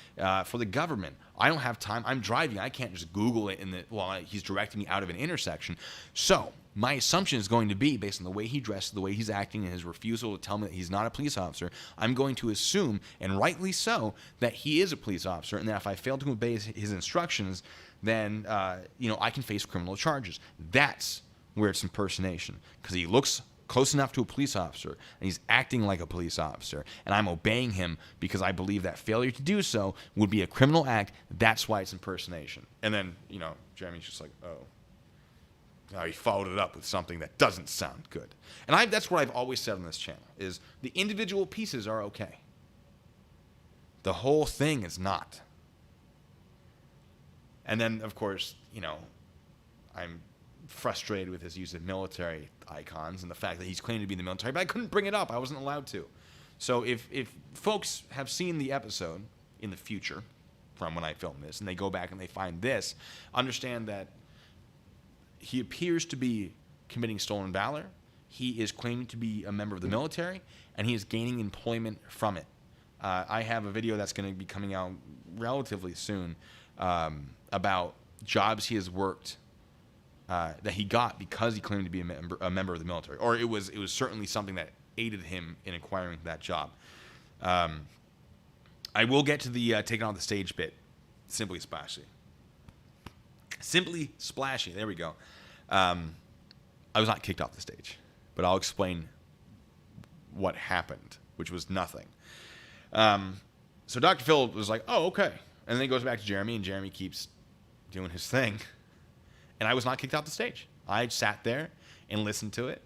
For the government. I don't have time. I'm driving. I can't just Google it while he's directing me out of an intersection. So my assumption is going to be, based on the way he dressed, the way he's acting, and his refusal to tell me that he's not a police officer, I'm going to assume, and rightly so, that he is a police officer, and that if I fail to obey his instructions, then I can face criminal charges. That's where it's impersonation, because he looks close enough to a police officer, and he's acting like a police officer, and I'm obeying him because I believe that failure to do so would be a criminal act. That's why it's impersonation. And then, Jeremy's just like, oh. Now he followed it up with something that doesn't sound good. And that's what I've always said on this channel, is the individual pieces are okay. The whole thing is not. And then, of course, I'm frustrated with his use of military icons and the fact that he's claiming to be in the military, but I couldn't bring it up. I wasn't allowed to. So if folks have seen the episode in the future, from when I filmed this, and they go back and they find this, understand that he appears to be committing stolen valor. He is claiming to be a member of the military, and he is gaining employment from it. I have a video that's going to be coming out relatively soon about jobs he has worked that he got because he claimed to be a member of the military, or it was certainly something that aided him in acquiring that job. I will get to the taking on the stage bit. Simply splashy. Simply splashy. There we go. I was not kicked off the stage, but I'll explain what happened, which was nothing. So Dr. Phil was like, oh, okay. And then he goes back to Jeremy, and Jeremy keeps doing his thing. And I was not kicked off the stage. I sat there and listened to it.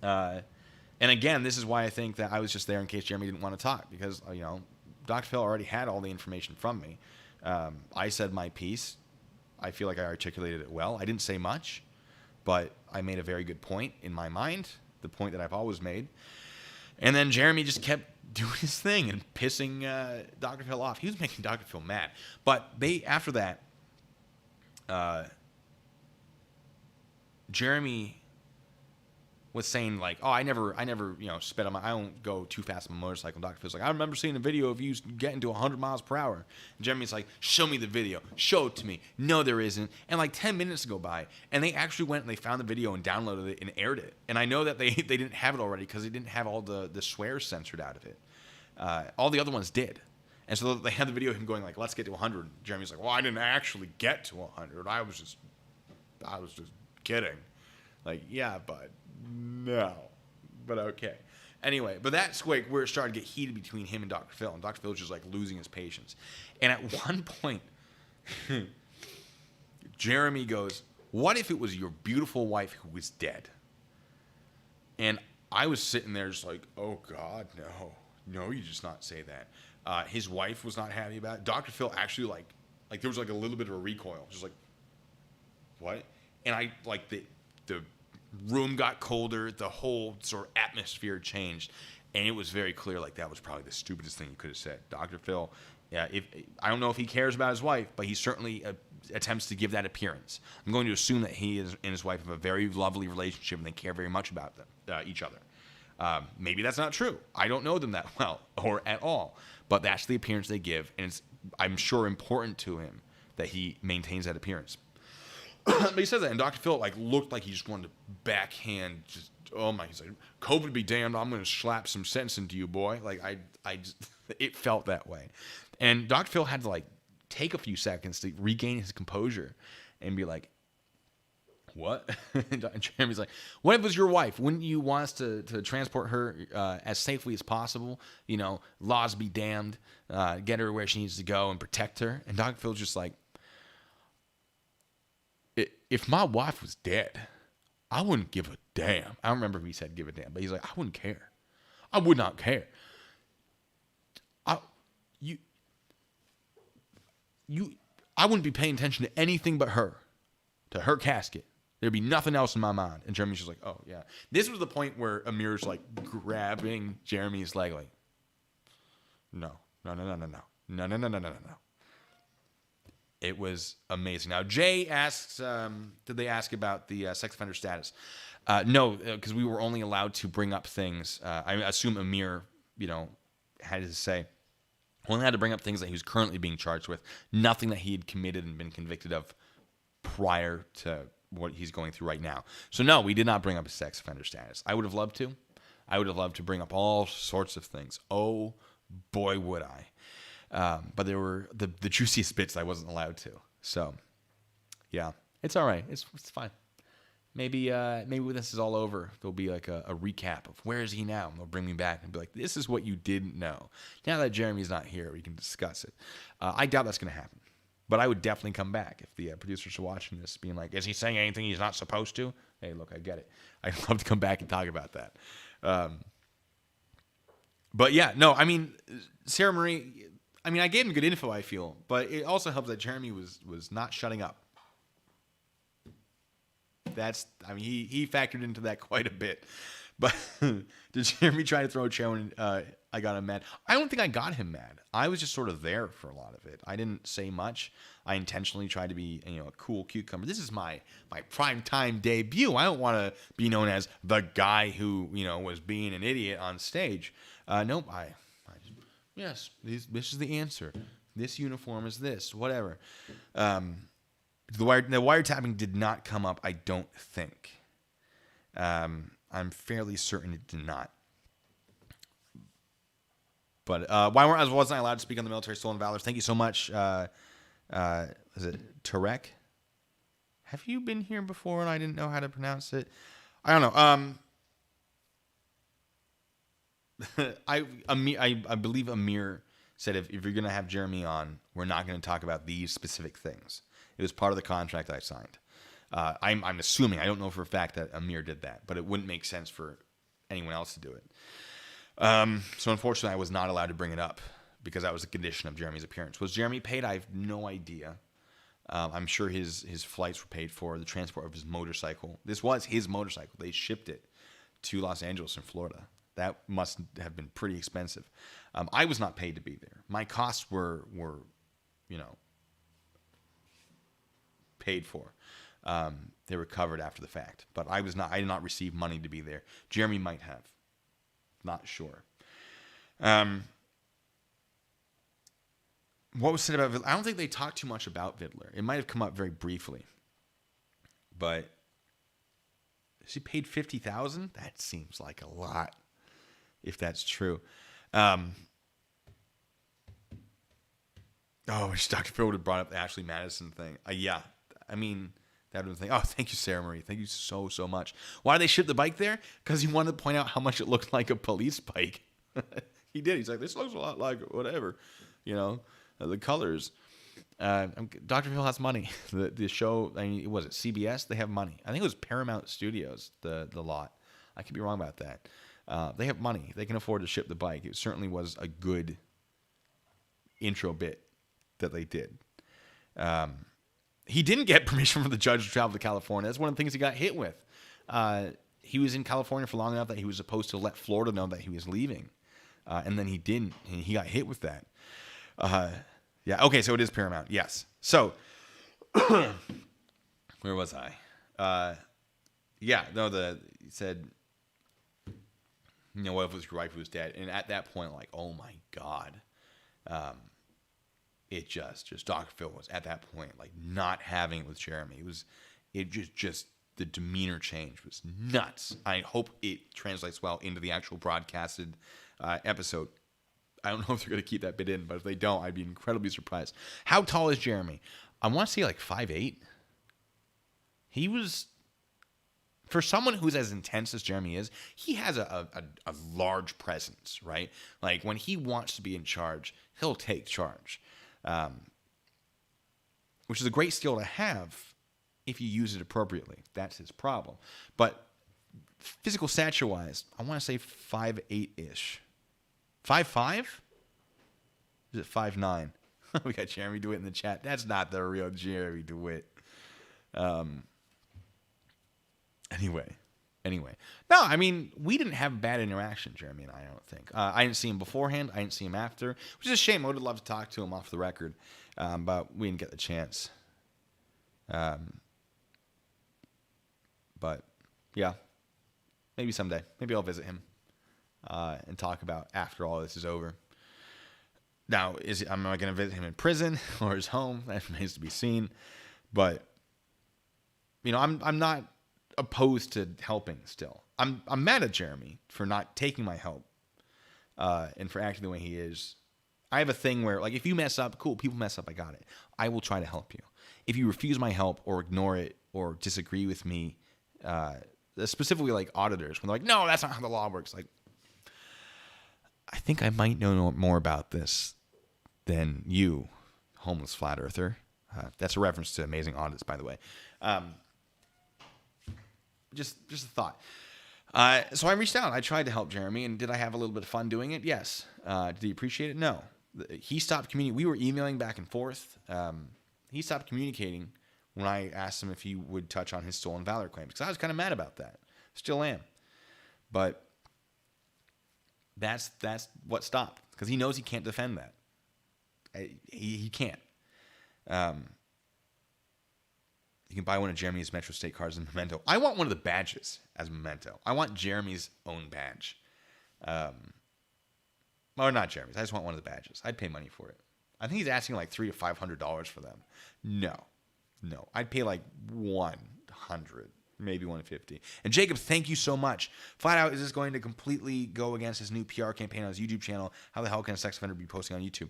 And again, this is why I think that I was just there in case Jeremy didn't want to talk, because, Dr. Phil already had all the information from me. I said my piece. I feel like I articulated it well. I didn't say much, but I made a very good point in my mind, the point that I've always made. And then Jeremy just kept doing his thing and pissing Dr. Phil off. He was making Dr. Phil mad. But after that, Jeremy was saying like, oh, I never, sped on I don't go too fast on my motorcycle. Dr. Phil's like, I remember seeing a video of you getting to 100 miles per hour. And Jeremy's like, show me the video. Show it to me. No, there isn't. And like 10 minutes go by, and they actually went and they found the video and downloaded it and aired it. And I know that they didn't have it already because they didn't have all the swears censored out of it. All the other ones did. And so they had the video of him going like, let's get to 100. Jeremy's like, well, I didn't actually get to 100. I was just kidding. Like, yeah, but no. But okay. Anyway, but that's like where it started to get heated between him and Dr. Phil. And Dr. Phil was just like losing his patience. And at one point, Jeremy goes, what if it was your beautiful wife who was dead? And I was sitting there just like, oh, God, no. No, you just not say that. His wife was not happy about it. Dr. Phil actually, like there was like a little bit of a recoil. Just like, what? And I, like, the room got colder. The whole sort of atmosphere changed. And it was very clear, like, that was probably the stupidest thing you could have said. Dr. Phil, yeah, I don't know if he cares about his wife, but he certainly attempts to give that appearance. I'm going to assume that he and his wife have a very lovely relationship and they care very much about each other. Maybe that's not true. I don't know them that well or at all. But that's the appearance they give. And it's, I'm sure, important to him that he maintains that appearance. But he says that, and Dr. Phil like looked like he just wanted to backhand. Just oh my, he's like, COVID be damned, I'm going to slap some sense into you, boy. Like I just, it felt that way, and Dr. Phil had to like take a few seconds to regain his composure and be like, what? And Jeremy's like, what if it was your wife? Wouldn't you want us to transport her as safely as possible? Laws be damned, get her where she needs to go and protect her. And Dr. Phil's just like, if my wife was dead, I wouldn't give a damn. I don't remember if he said give a damn, but he's like, I wouldn't care. I would not care. I wouldn't be paying attention to anything but her, to her casket. There'd be nothing else in my mind. And Jeremy's just like, oh, yeah. This was the point where Amir's like grabbing Jeremy's leg like, no. It was amazing. Now, Jay asks, did they ask about the sex offender status? No, because we were only allowed to bring up things. I assume Amir, had to say. Only had to bring up things that he was currently being charged with. Nothing that he had committed and been convicted of prior to what he's going through right now. So, no, we did not bring up his sex offender status. I would have loved to. I would have loved to bring up all sorts of things. Oh, boy, would I. But there were the juiciest bits I wasn't allowed to. So, yeah, it's all right. It's fine. Maybe when this is all over, there'll be like a recap of where is he now? And they'll bring me back and be like, this is what you didn't know. Now that Jeremy's not here, we can discuss it. I doubt that's going to happen. But I would definitely come back if the producers are watching this, being like, is he saying anything he's not supposed to? Hey, look, I get it. I'd love to come back and talk about that. But yeah, no, I mean, Sarah Marie... I gave him good info, I feel, but it also helps that Jeremy was not shutting up. He factored into that quite a bit. But did Jeremy try to throw a chair when I got him mad? I don't think I got him mad. I was just sort of there for a lot of it. I didn't say much. I intentionally tried to be, a cool cucumber. This is my prime time debut. I don't want to be known as the guy who, was being an idiot on stage. Nope. Yes, this is the answer. This uniform is this, whatever. The wiretapping did not come up, I don't think. I'm fairly certain it did not. But why wasn't I allowed to speak on the military stolen valors? Thank you so much. Is it Tarek? Have you been here before and I didn't know how to pronounce it? I don't know. I believe Amir said if you're going to have Jeremy on, we're not going to talk about these specific things. It was part of the contract I signed. I'm assuming, I don't know for a fact that Amir did that, but it wouldn't make sense for anyone else to do it. So unfortunately, I was not allowed to bring it up because that was a condition of Jeremy's appearance. Was Jeremy paid? I have no idea. I'm sure his flights were paid for, the transport of his motorcycle. This was his motorcycle. They shipped it to Los Angeles in Florida. That must have been pretty expensive. I was not paid to be there. My costs were paid for. They were covered after the fact, but I did not receive money to be there. Jeremy might have. Not sure. What was said about Vidler? I don't think they talked too much about Vidler. It might have come up very briefly. But she paid $50,000? That seems like a lot, if that's true. Dr. Phil would have brought up the Ashley Madison thing. Yeah. I mean, that would have been. Oh, thank you, Sarah Marie. Thank you so much. Why did they ship the bike there? Because he wanted to point out how much it looked like a police bike. He did. He's like, this looks a lot like whatever, the colors. Dr. Phil has money. The show, was it CBS? They have money. I think it was Paramount Studios, the lot. I could be wrong about that. They have money. They can afford to ship the bike. It certainly was a good intro bit that they did. He didn't get permission from the judge to travel to California. That's one of the things he got hit with. He was in California for long enough that he was supposed to let Florida know that he was leaving. And then he didn't. And he got hit with that. Yeah. Okay. So it is Paramount. Yes. So where was I? Yeah. No, he said, what if it was your wife who was dead? And at that point, like, oh my God. It just Dr. Phil was at that point like not having it with Jeremy. It just the demeanor change was nuts. I hope it translates well into the actual broadcasted episode. I don't know if they're going to keep that bit in, but if they don't, I'd be incredibly surprised. How tall is Jeremy? I want to say like 5'8". He was, for someone who's as intense as Jeremy is, he has a large presence, right? Like when he wants to be in charge, he'll take charge. Which is a great skill to have if you use it appropriately. That's his problem. But physical stature-wise, I want to say 5'8"-ish. 5'5"? Is it 5'9"? We got Jeremy DeWitt in the chat. That's not the real Jeremy DeWitt. Anyway. No, I mean, we didn't have bad interaction, Jeremy and I don't think. I didn't see him beforehand. I didn't see him after, which is a shame. I would have loved to talk to him off the record, but we didn't get the chance. But, yeah, maybe someday. Maybe I'll visit him and talk about after all this is over. Now, am I going to visit him in prison or his home? That remains to be seen. But, I'm not opposed to helping still. I'm mad at Jeremy for not taking my help and for acting the way he is. I have a thing where, like, if you mess up, cool, people mess up, I got it. I will try to help you. If you refuse my help or ignore it or disagree with me, specifically like auditors, when they're like, no, that's not how the law works. Like, I think I might know more about this than you, homeless flat earther. That's a reference to Amazing Audits, by the way. Just a thought. So I reached out. I tried to help Jeremy, and did I have a little bit of fun doing it? Yes. Did he appreciate it? No. He stopped communicating. We were emailing back and forth. He stopped communicating when I asked him if he would touch on his stolen valor claims, because I was kind of mad about that. Still am. But that's what stopped, because he knows he can't defend that. He can't. You can buy one of Jeremy's Metro State cards as a memento. I want one of the badges as a memento. I want Jeremy's own badge. Or not Jeremy's. I just want one of the badges. I'd pay money for it. I think he's asking like $300 to $500 for them. No. I'd pay like $100, maybe $150. And Jacob, thank you so much. Flat out, is this going to completely go against his new PR campaign on his YouTube channel? How the hell can a sex offender be posting on YouTube?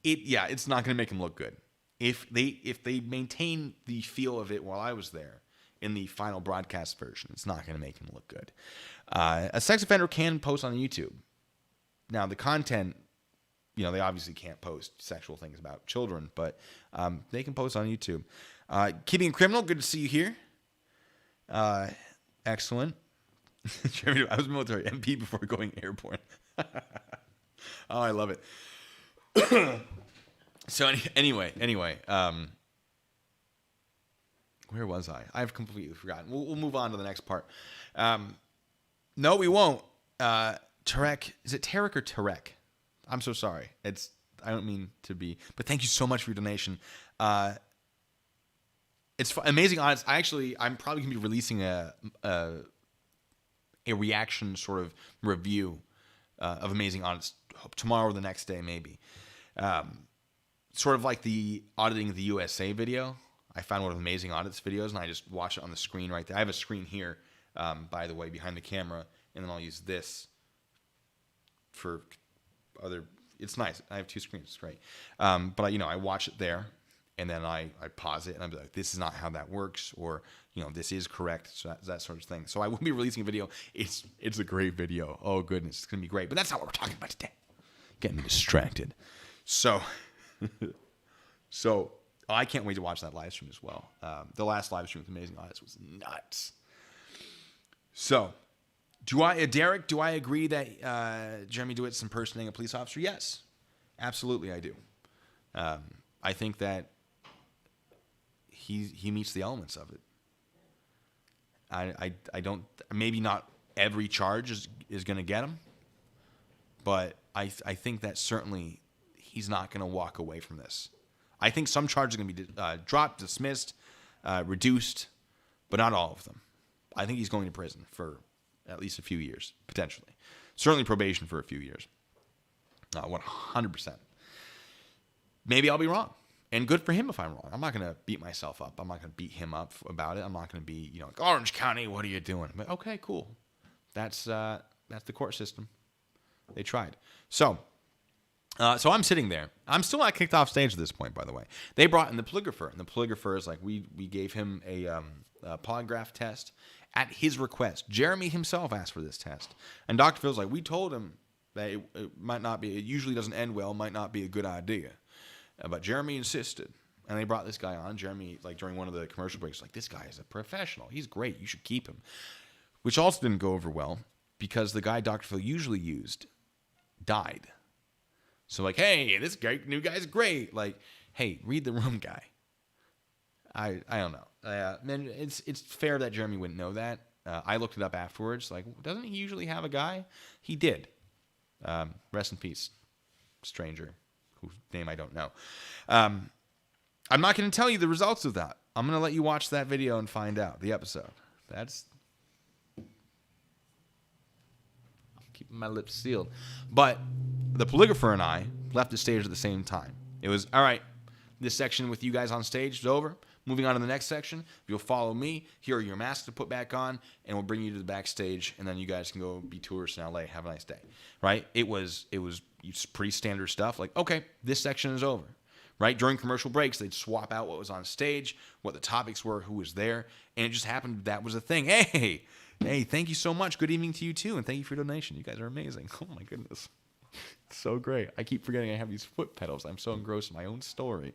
It's not going to make him look good. If they maintain the feel of it while I was there in the final broadcast version, it's not going to make him look good. A sex offender can post on YouTube. Now, the content, they obviously can't post sexual things about children, but they can post on YouTube. Keeping It Criminal, good to see you here. Excellent. I was military MP before going airborne. Oh, I love it. So anyway, where was I? I've completely forgotten. We'll move on to the next part. No, we won't. Tarek, is it Tarek or Tarek? I'm so sorry. I don't mean to be, but thank you so much for your donation. It's amazing audits. I'm probably gonna be releasing a reaction sort of review of Amazing Audits tomorrow or the next day, maybe. Sort of like the auditing the USA video. I found one of Amazing Audits videos, and I just watch it on the screen right there. I have a screen here, by the way, behind the camera, and then I'll use this for other. It's nice. I have two screens. It's great. But I watch it there, and then I pause it, and I'm like, this is not how that works, or this is correct. So that sort of thing. So I will be releasing a video. It's a great video. Oh goodness, it's gonna be great. But that's not what we're talking about today. Getting me distracted. So I can't wait to watch that live stream as well. The last live stream with Amazing Audits was nuts. So, Derek, do I agree that Jeremy DeWitt's impersonating a police officer? Yes, absolutely I do. I think that he meets the elements of it. I don't, maybe not every charge is going to get him, but I think that certainly he's not going to walk away from this. I think some charges are going to be dropped, dismissed, reduced, but not all of them. I think he's going to prison for at least a few years, potentially. Certainly probation for a few years. 100%. Maybe I'll be wrong. And good for him if I'm wrong. I'm not going to beat myself up. I'm not going to beat him up about it. I'm not going to be, like, Orange County, what are you doing? But okay, cool. That's the court system. They tried. So I'm sitting there. I'm still not kicked off stage at this point, by the way. They brought in the polygrapher, and the polygrapher is like, we gave him a polygraph test at his request. Jeremy himself asked for this test. And Dr. Phil's like, we told him that it might not be, it usually doesn't end well, might not be a good idea. But Jeremy insisted. And they brought this guy on. Jeremy, like during one of the commercial breaks, like, this guy is a professional. He's great. You should keep him. Which also didn't go over well because the guy Dr. Phil usually used died. So like, hey, this guy, new guy's great. Like, hey, read the room, guy. I don't know. Man, it's fair that Jeremy wouldn't know that. I looked it up afterwards. Like, doesn't he usually have a guy? He did. Rest in peace, stranger, whose name I don't know. I'm not going to tell you the results of that. I'm going to let you watch that video and find out the episode. That's keeping my lips sealed. But the polygrapher and I left the stage at the same time. It was, all right, this section with you guys on stage is over. Moving on to the next section. If you'll follow me, here are your masks to put back on, and we'll bring you to the backstage, and then you guys can go be tourists in LA. Have a nice day. Right? It was pretty standard stuff. Like, okay, this section is over. Right? During commercial breaks, they'd swap out what was on stage, what the topics were, who was there, and it just happened that was a thing. Hey, thank you so much. Good evening to you, too, and thank you for your donation. You guys are amazing. Oh, my goodness. It's so great. I keep forgetting I have these foot pedals. I'm so engrossed in my own story.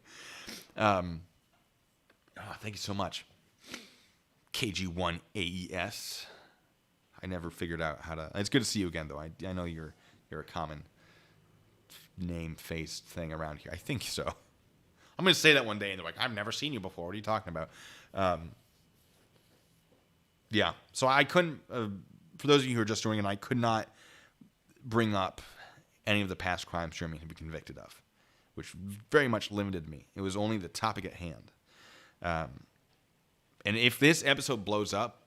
Thank you so much. KG1AES. I never figured out how to... It's good to see you again, though. I know you're a common name, face thing around here. I think so. I'm going to say that one day, and they're like, I've never seen you before. What are you talking about? Yeah. So I couldn't, for those of you who are just joining in, I could not bring up any of the past crimes Jeremy had been convicted of, which very much limited me. It was only the topic at hand. And if this episode blows up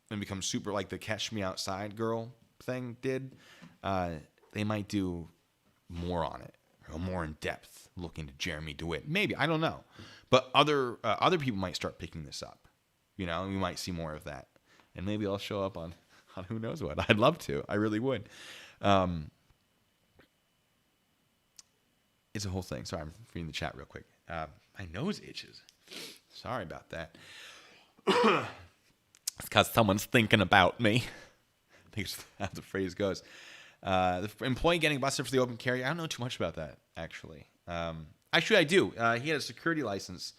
and becomes super like the Catch Me Outside girl thing did, they might do more on it, or more in depth look into Jeremy DeWitt. Maybe, I don't know. But other people might start picking this up. You know, we might see more of that. And maybe I'll show up on who knows what. I'd love to. I really would. It's a whole thing. Sorry, I'm reading the chat real quick. My nose itches. Sorry about that. It's because someone's thinking about me. I think that's how the phrase goes. The employee getting busted for the open carry. I don't know too much about that, actually. Actually, I do. He had a security license,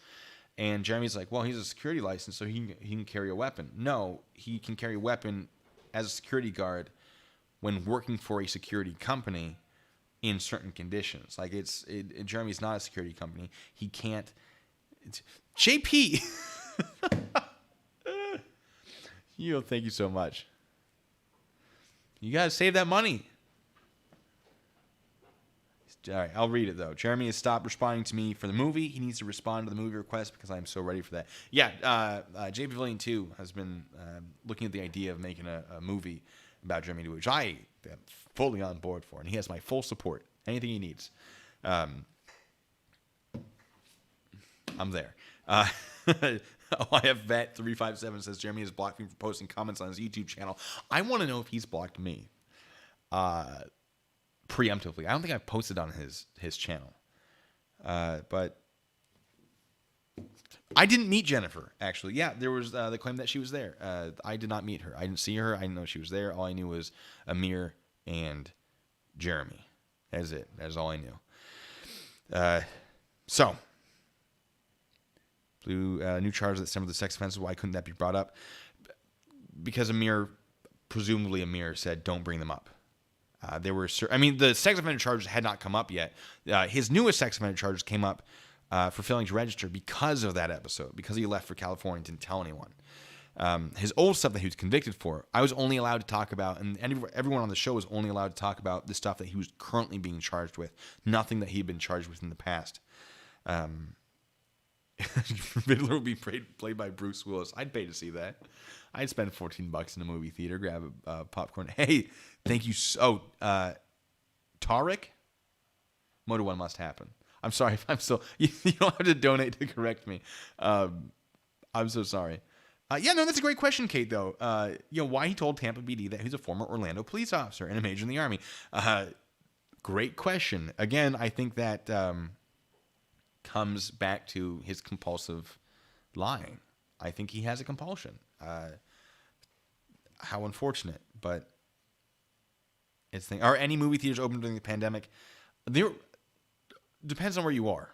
and Jeremy's like, well, he's a security license, so he can carry a weapon. No, he can carry a weapon as a security guard when working for a security company in certain conditions. Like, Jeremy's not a security company. He can't... JP! Thank you so much. You got to save that money. All right, I'll read it, though. Jeremy has stopped responding to me for the movie. He needs to respond to the movie request because I'm so ready for that. Yeah, J Pavilion 2 has been looking at the idea of making a movie about Jeremy DeWitt, which I am fully on board for, and he has my full support. Anything he needs. I'm there. I have Vet 357 says Jeremy has blocked me for posting comments on his YouTube channel. I want to know if he's blocked me. Preemptively. I don't think I've posted on his channel. But I didn't meet Jennifer, actually. Yeah, there was the claim that she was there. I did not meet her. I didn't see her. I didn't know she was there. All I knew was Amir and Jeremy. That's it. That's all I knew. So, new charges that stem from the sex offenses. Why couldn't that be brought up? Because presumably Amir said, don't bring them up. The sex offender charges had not come up yet. His newest sex offender charges came up for failing to register because of that episode, because he left for California and didn't tell anyone. His old stuff that he was convicted for, I was only allowed to talk about, and everyone on the show was only allowed to talk about the stuff that he was currently being charged with, nothing that he'd been charged with in the past. Riddler would be played by Bruce Willis. I'd pay to see that. I'd spend $14 in a movie theater, grab a popcorn. Hey, thank you so... Tariq? Motor 1 must happen. I'm sorry if I'm so... You don't have to donate to correct me. I'm so sorry. That's a great question, Kate, though. Why he told Tampa PD that he's a former Orlando police officer and a major in the Army. Great question. Again, I think that comes back to his compulsive lying. I think he has a compulsion. How unfortunate, but it's thing. Are any movie theaters open during the pandemic? There depends on where you are.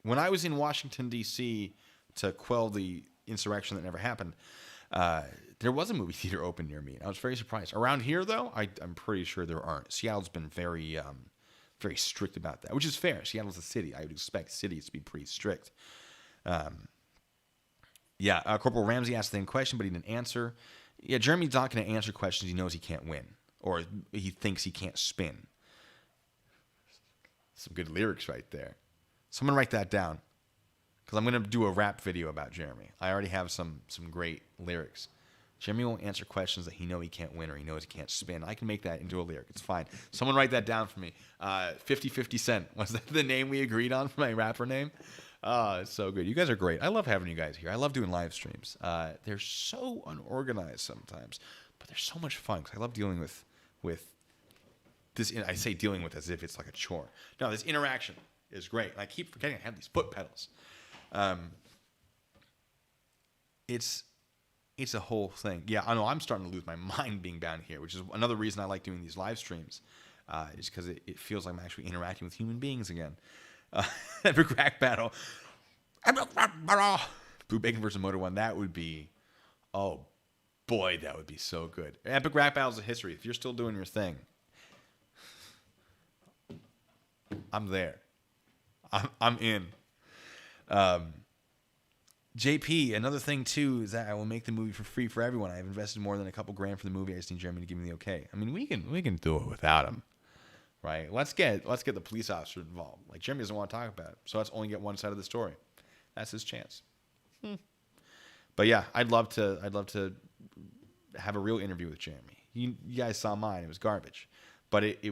When I was in Washington, D.C. to quell the insurrection that never happened, there was a movie theater open near me. I was very surprised. Around here, though, I'm pretty sure there aren't. Seattle's been very, very strict about that, which is fair. Seattle's a city. I would expect cities to be pretty strict. Corporal Ramsey asked the same question, but he didn't answer. Yeah, Jeremy's not going to answer questions he knows he can't win, or he thinks he can't spin. Some good lyrics right there. Someone write that down, because I'm going to do a rap video about Jeremy. I already have some great lyrics. Jeremy won't answer questions that he knows he can't win or he knows he can't spin. I can make that into a lyric. It's fine. Someone write that down for me. 50 Cent. Was that the name we agreed on for my rapper name? It's so good. You guys are great. I love having you guys here. I love doing live streams. They're so unorganized sometimes, but they're so much fun because I love dealing with this. I say dealing with as if it's like a chore. No, this interaction is great. And I keep forgetting I have these foot pedals. It's a whole thing. Yeah, I know. I'm starting to lose my mind being down here, which is another reason I like doing these live streams, is because it feels like I'm actually interacting with human beings again. Epic rap battle. Blue Bacon versus Motor 1. That would be, oh boy, that would be so good. Epic rap battles of history. If you're still doing your thing, I'm there. I'm in. JP, another thing too is that I will make the movie for free for everyone. I've invested more than a couple grand for the movie. I just need Jeremy to give me the okay. I mean, we can do it without him, right? Let's get the police officer involved. Like Jeremy doesn't want to talk about it, so let's only get one side of the story. That's his chance. But yeah, I'd love to have a real interview with Jeremy. You guys saw mine; it was garbage, but it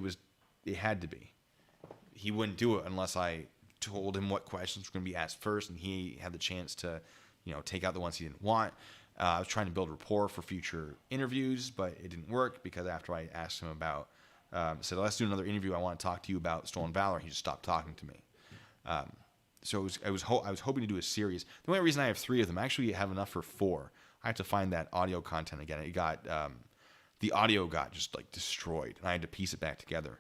had to be. He wouldn't do it unless I told him what questions were going to be asked first, and he had the chance to, take out the ones he didn't want. I was trying to build rapport for future interviews, but it didn't work because after I asked him about, said, let's do another interview. I want to talk to you about Stolen Valor. He just stopped talking to me. So I was hoping to do a series. The only reason I have 3 of them, I actually have enough for 4. I have to find that audio content again. It got, the audio got just like destroyed, and I had to piece it back together.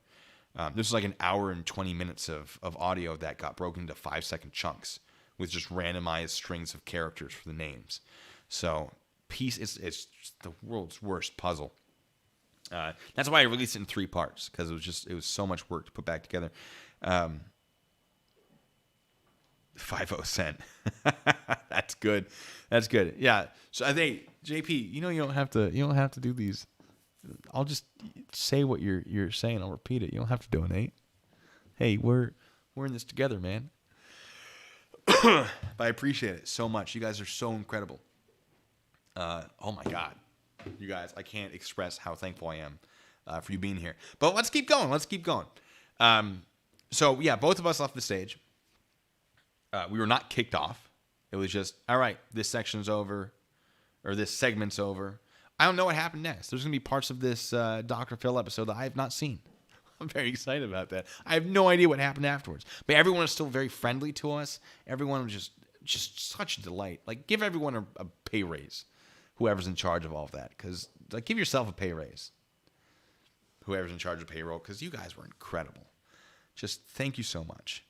This was like an hour and 20 minutes of audio that got broken into 5-second chunks with just randomized strings of characters for the names. So it's the world's worst puzzle. That's why I released it in 3 parts, because it was so much work to put back together. 50 cent. That's good. That's good. Yeah. So I think JP, you don't have to do these. I'll just say what you're saying. I'll repeat it. You don't have to donate. Hey, we're in this together, man. But I appreciate it so much. You guys are so incredible. Oh my God, you guys! I can't express how thankful I am for you being here. But let's keep going. So yeah, both of us left the stage. We were not kicked off. It was just, all right, this section's over, or this segment's over. I don't know what happened next. There's going to be parts of this Dr. Phil episode that I have not seen. I'm very excited about that. I have no idea what happened afterwards. But everyone is still very friendly to us. Everyone was just such a delight. Like, give everyone a pay raise, whoever's in charge of all of that. Because, like, give yourself a pay raise, whoever's in charge of payroll, because you guys were incredible. Just thank you so much.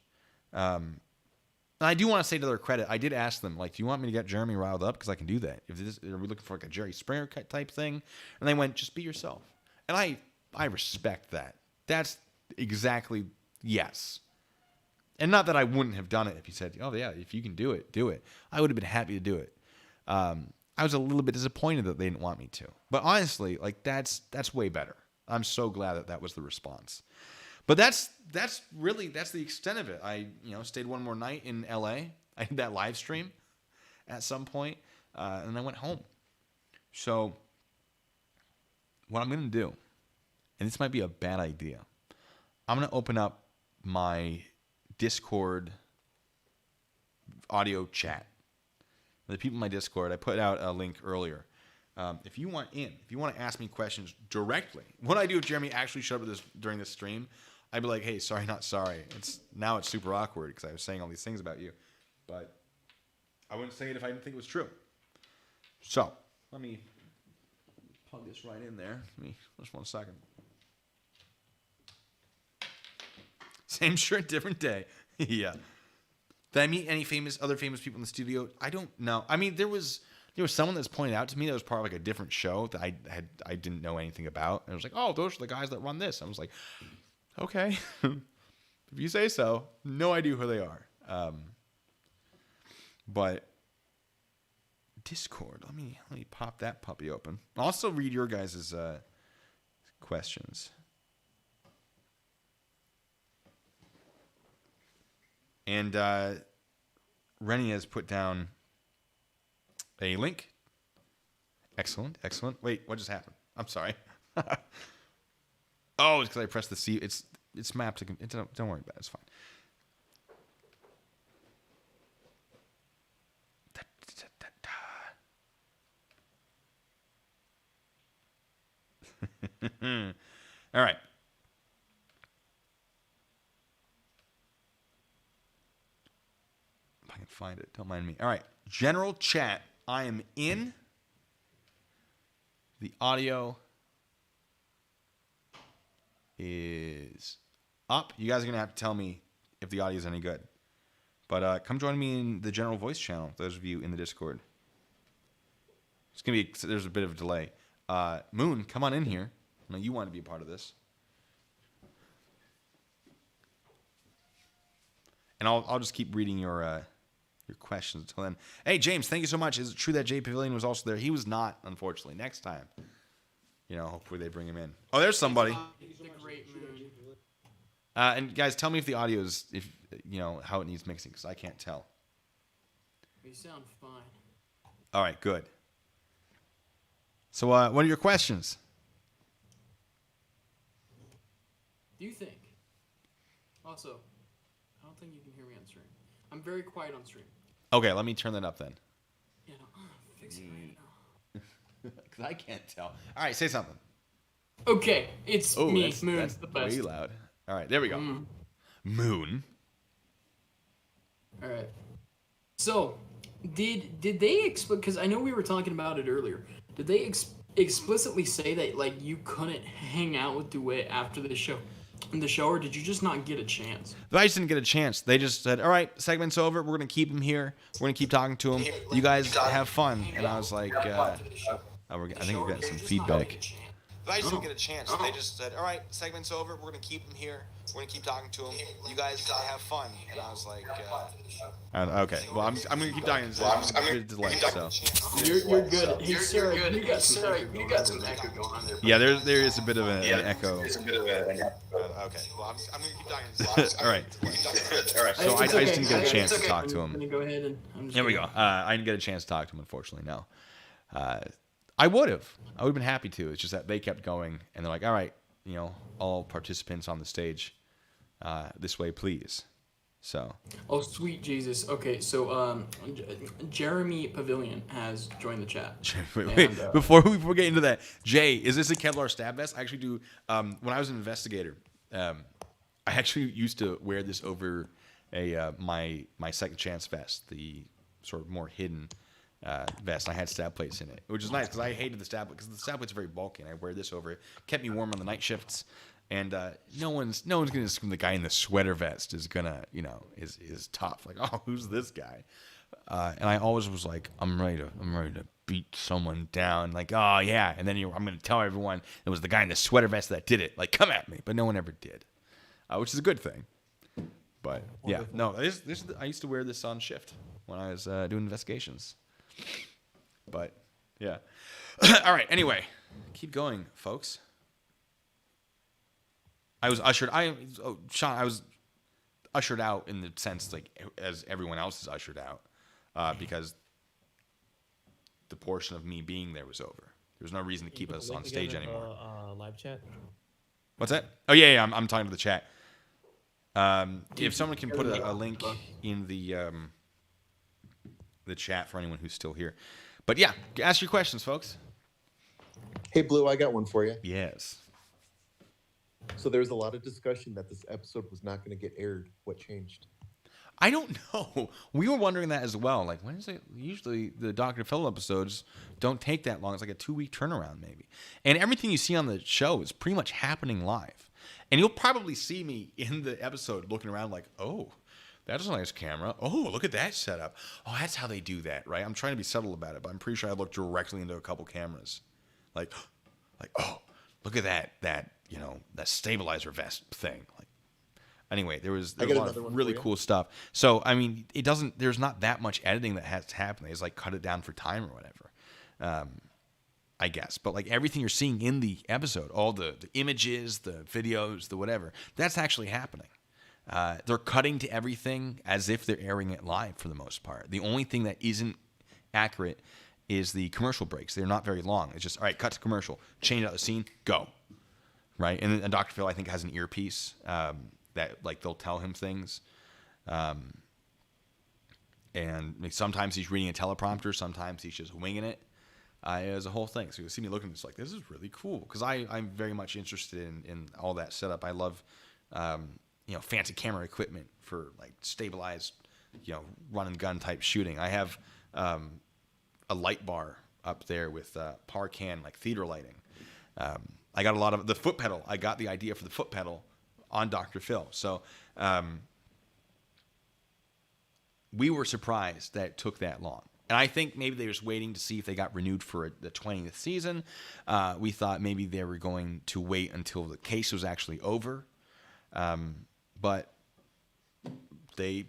And I do want to say to their credit, I did ask them, like, do you want me to get Jeremy riled up? Because I can do that. Are we looking for like a Jerry Springer type thing? And they went, just be yourself. And I respect that. That's exactly, yes. And not that I wouldn't have done it if you said, oh yeah, if you can do it, do it. I would have been happy to do it. I was a little bit disappointed that they didn't want me to. But honestly, like, that's way better. I'm so glad that was the response. But that's the extent of it. I stayed one more night in LA. I did that live stream at some point, and I went home. So what I'm gonna do, and this might be a bad idea, I'm gonna open up my Discord audio chat. The people in my Discord, I put out a link earlier. If you want to ask me questions directly, what I do if Jeremy actually showed up during this stream, I'd be like, hey, sorry, not sorry. It's super awkward because I was saying all these things about you. But I wouldn't say it if I didn't think it was true. So, let me plug this right in there. Just 1 second. Same shirt, different day. Yeah. Did I meet any other famous people in the studio? I don't know. I mean, there was someone that's pointed out to me that was part of like a different show that I didn't know anything about. And I was like, oh, those are the guys that run this. I was like, okay, if you say so. No idea who they are. But Discord, let me pop that puppy open. I'll also read your guys' questions. And Rennie has put down a link. Excellent. Wait, what just happened? I'm sorry. Oh, it's because I pressed the C. It's mapped to. Don't worry about it. It's fine. All right. If I can find it, don't mind me. All right. General chat. I am in. The audio is up. You guys are going to have to tell me if the audio is any good. But come join me in the general voice channel, those of you in the Discord. There's a bit of a delay. Moon, come on in here. I know you want to be a part of this. And I'll just keep reading your your questions until then. Hey, James, thank you so much. Is it true that Jay Pavilion was also there? He was not, unfortunately. Next time, hopefully they bring him in. Oh, there's somebody. The great moon. And guys, tell me if the audio is, how it needs mixing, because I can't tell. You sound fine. All right, good. So, what are your questions? Do you think? Also, I don't think you can hear me on stream. I'm very quiet on stream. Okay, let me turn that up then. Yeah, no, I'm fixing it right now. Because I can't tell. All right, say something. Okay, it's me, that's, Moon, that's the best. way loud. All right, there we go. Moon. All right. So, did they because I know we were talking about it earlier. Did they explicitly say that like you couldn't hang out with DeWitt after the show? In the show, or did you just not get a chance? I just didn't get a chance. They just said, all right, segment's over. We're going to keep him here. We're going to keep talking to him. You guys have fun. And I was like, I think we're getting some feedback. I just didn't get a chance. They just said, all right, segment's over. We're going to keep him here. We're going to keep talking to him. You guys have fun. And I was like, okay. Well, I'm going to keep talking. I'm going to delay. So. You're good. Hey, Sarah, you got some echo going on there. Yeah, there is a bit of an echo. It's a bit of an okay. Well, I'm going to keep talking. All right. All right. So I just didn't get a chance to talk to him. I'm gonna go ahead and Here we go. I didn't get a chance to talk to him, unfortunately. No. I would have. I would have been happy to. It's just that they kept going, and they're like, all right, all participants on the stage, this way, please. So. Oh, sweet Jesus. Okay, so Jeremy Pavilion has joined the chat. Wait, before we get into that, Jay, is this a Kevlar stab vest? I actually do. When I was an investigator, I actually used to wear this over my second chance vest, the sort of more hidden vest. I had stab plates in it, which is nice because I hated the stab plate because the stab plate's very bulky, and I wear this over it. Kept me warm on the night shifts, and no one's gonna assume the guy in the sweater vest is gonna is tough. Like, oh, who's this guy? And I always was like, I'm ready to beat someone down. Like, oh yeah, and then I'm gonna tell everyone it was the guy in the sweater vest that did it. Like, come at me, but no one ever did, which is a good thing. But yeah, no, I used to wear this on shift when I was doing investigations. But yeah. All right. Anyway, keep going, folks. I was ushered. Sean, I was ushered out in the sense like as everyone else is ushered out, because the portion of me being there was over. There was no reason to keep us on stage anymore. Live chat. What's that? Oh yeah. I'm talking to the chat. If someone can put a link in the chat for anyone who's still here. But yeah, ask your questions, folks. Hey, Blue, I got one for you. Yes. So there was a lot of discussion that this episode was not going to get aired. What changed? I don't know. We were wondering that as well. Like, when is it? Usually the Dr. Phil episodes don't take that long. It's like a 2-week turnaround maybe. And everything you see on the show is pretty much happening live. And you'll probably see me in the episode looking around like, oh, that's a nice camera. Oh, look at that setup. Oh, that's how they do that, right? I'm trying to be subtle about it, but I'm pretty sure I looked directly into a couple cameras. Like, oh, look at that that stabilizer vest thing. Like, anyway, there's a lot of really cool stuff. So, I mean, there's not that much editing that has to happen. They just like cut it down for time or whatever. I guess. But like everything you're seeing in the episode, all the images, the videos, the whatever, that's actually happening. They're cutting to everything as if they're airing it live for the most part. The only thing that isn't accurate is the commercial breaks. They're not very long. It's just, all right, cut to commercial, change out the scene, go. Right? And Dr. Phil, I think, has an earpiece that, like, they'll tell him things. And sometimes he's reading a teleprompter. Sometimes he's just winging it. As a whole thing. So you'll see me looking, it's like, this is really cool. Because I'm very much interested in all that setup. I love... fancy camera equipment for like stabilized, run and gun type shooting. I have a light bar up there with Parcan like theater lighting. I got a lot of the foot pedal. I got the idea for the foot pedal on Dr. Phil. So we were surprised that it took that long. And I think maybe they were just waiting to see if they got renewed for the 20th season. We thought maybe they were going to wait until the case was actually over. But they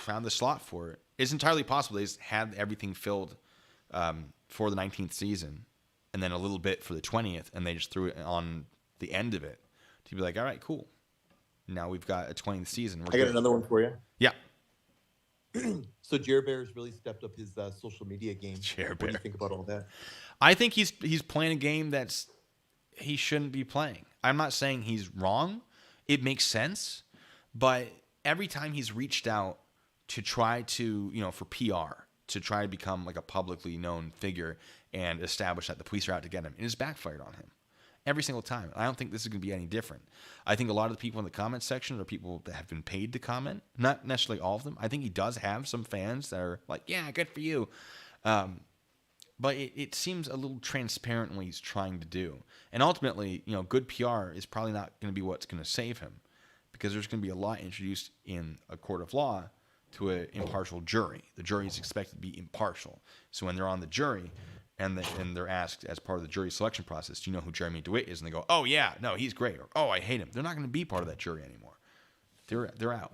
found the slot for it. It's entirely possible they just had everything filled for the 19th season, and then a little bit for the 20th, and they just threw it on the end of it to be like, all right, cool. Now we've got a 20th season. I got another one for you. Yeah. So Jer Bear's really stepped up his social media game. Jer What do Bear. you think about all that? I think he's playing a game that's he shouldn't be playing. I'm not saying he's wrong. It makes sense, but every time he's reached out to try to, for PR, to try to become like a publicly known figure and establish that the police are out to get him, it has backfired on him every single time. I don't think this is going to be any different. I think a lot of the people in the comment section are people that have been paid to comment, not necessarily all of them. I think he does have some fans that are like, yeah, good for you. But it seems a little transparent in what he's trying to do. And ultimately, good PR is probably not going to be what's going to save him, because there's going to be a law introduced in a court of law to an impartial jury. The jury is expected to be impartial. So when they're on the jury and they're asked as part of the jury selection process, do you know who Jeremy DeWitt is? And they go, oh, yeah, no, he's great. Or, oh, I hate him. They're not going to be part of that jury anymore. They're out.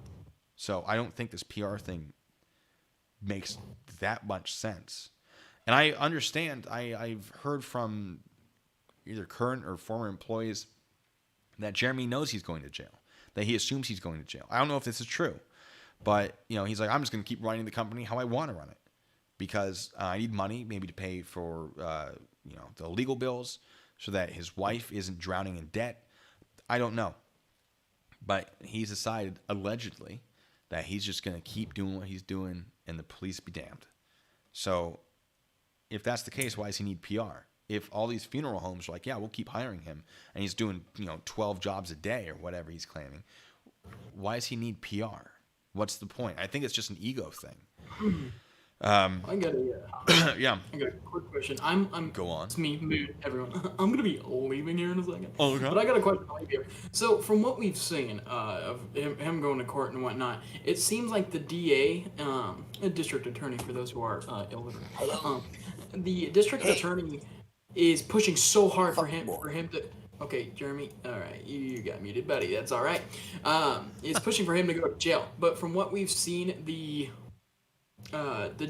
So I don't think this PR thing makes that much sense. And I understand, I've heard from either current or former employees that Jeremy knows he's going to jail, that he assumes he's going to jail. I don't know if this is true, but he's like, I'm just going to keep running the company how I want to run it, because I need money maybe to pay for the legal bills so that his wife isn't drowning in debt. I don't know, but he's decided allegedly that he's just going to keep doing what he's doing and the police be damned. So if that's the case, why does he need PR? If all these funeral homes are like, yeah, we'll keep hiring him, and he's doing 12 jobs a day or whatever he's claiming, why does he need PR? What's the point? I think it's just an ego thing. I got Yeah. I got a quick question. I'm Go on. It's me, Moon, everyone. I'm gonna be leaving here in a second. Oh, okay. But I got a question for you. So from what we've seen of him going to court and whatnot, it seems like the DA, a district attorney for those who are illiterate, the district attorney is pushing so hard for him to. Okay, Jeremy. All right, you got muted, buddy. That's all right. Is pushing for him to go to jail. But from what we've seen, the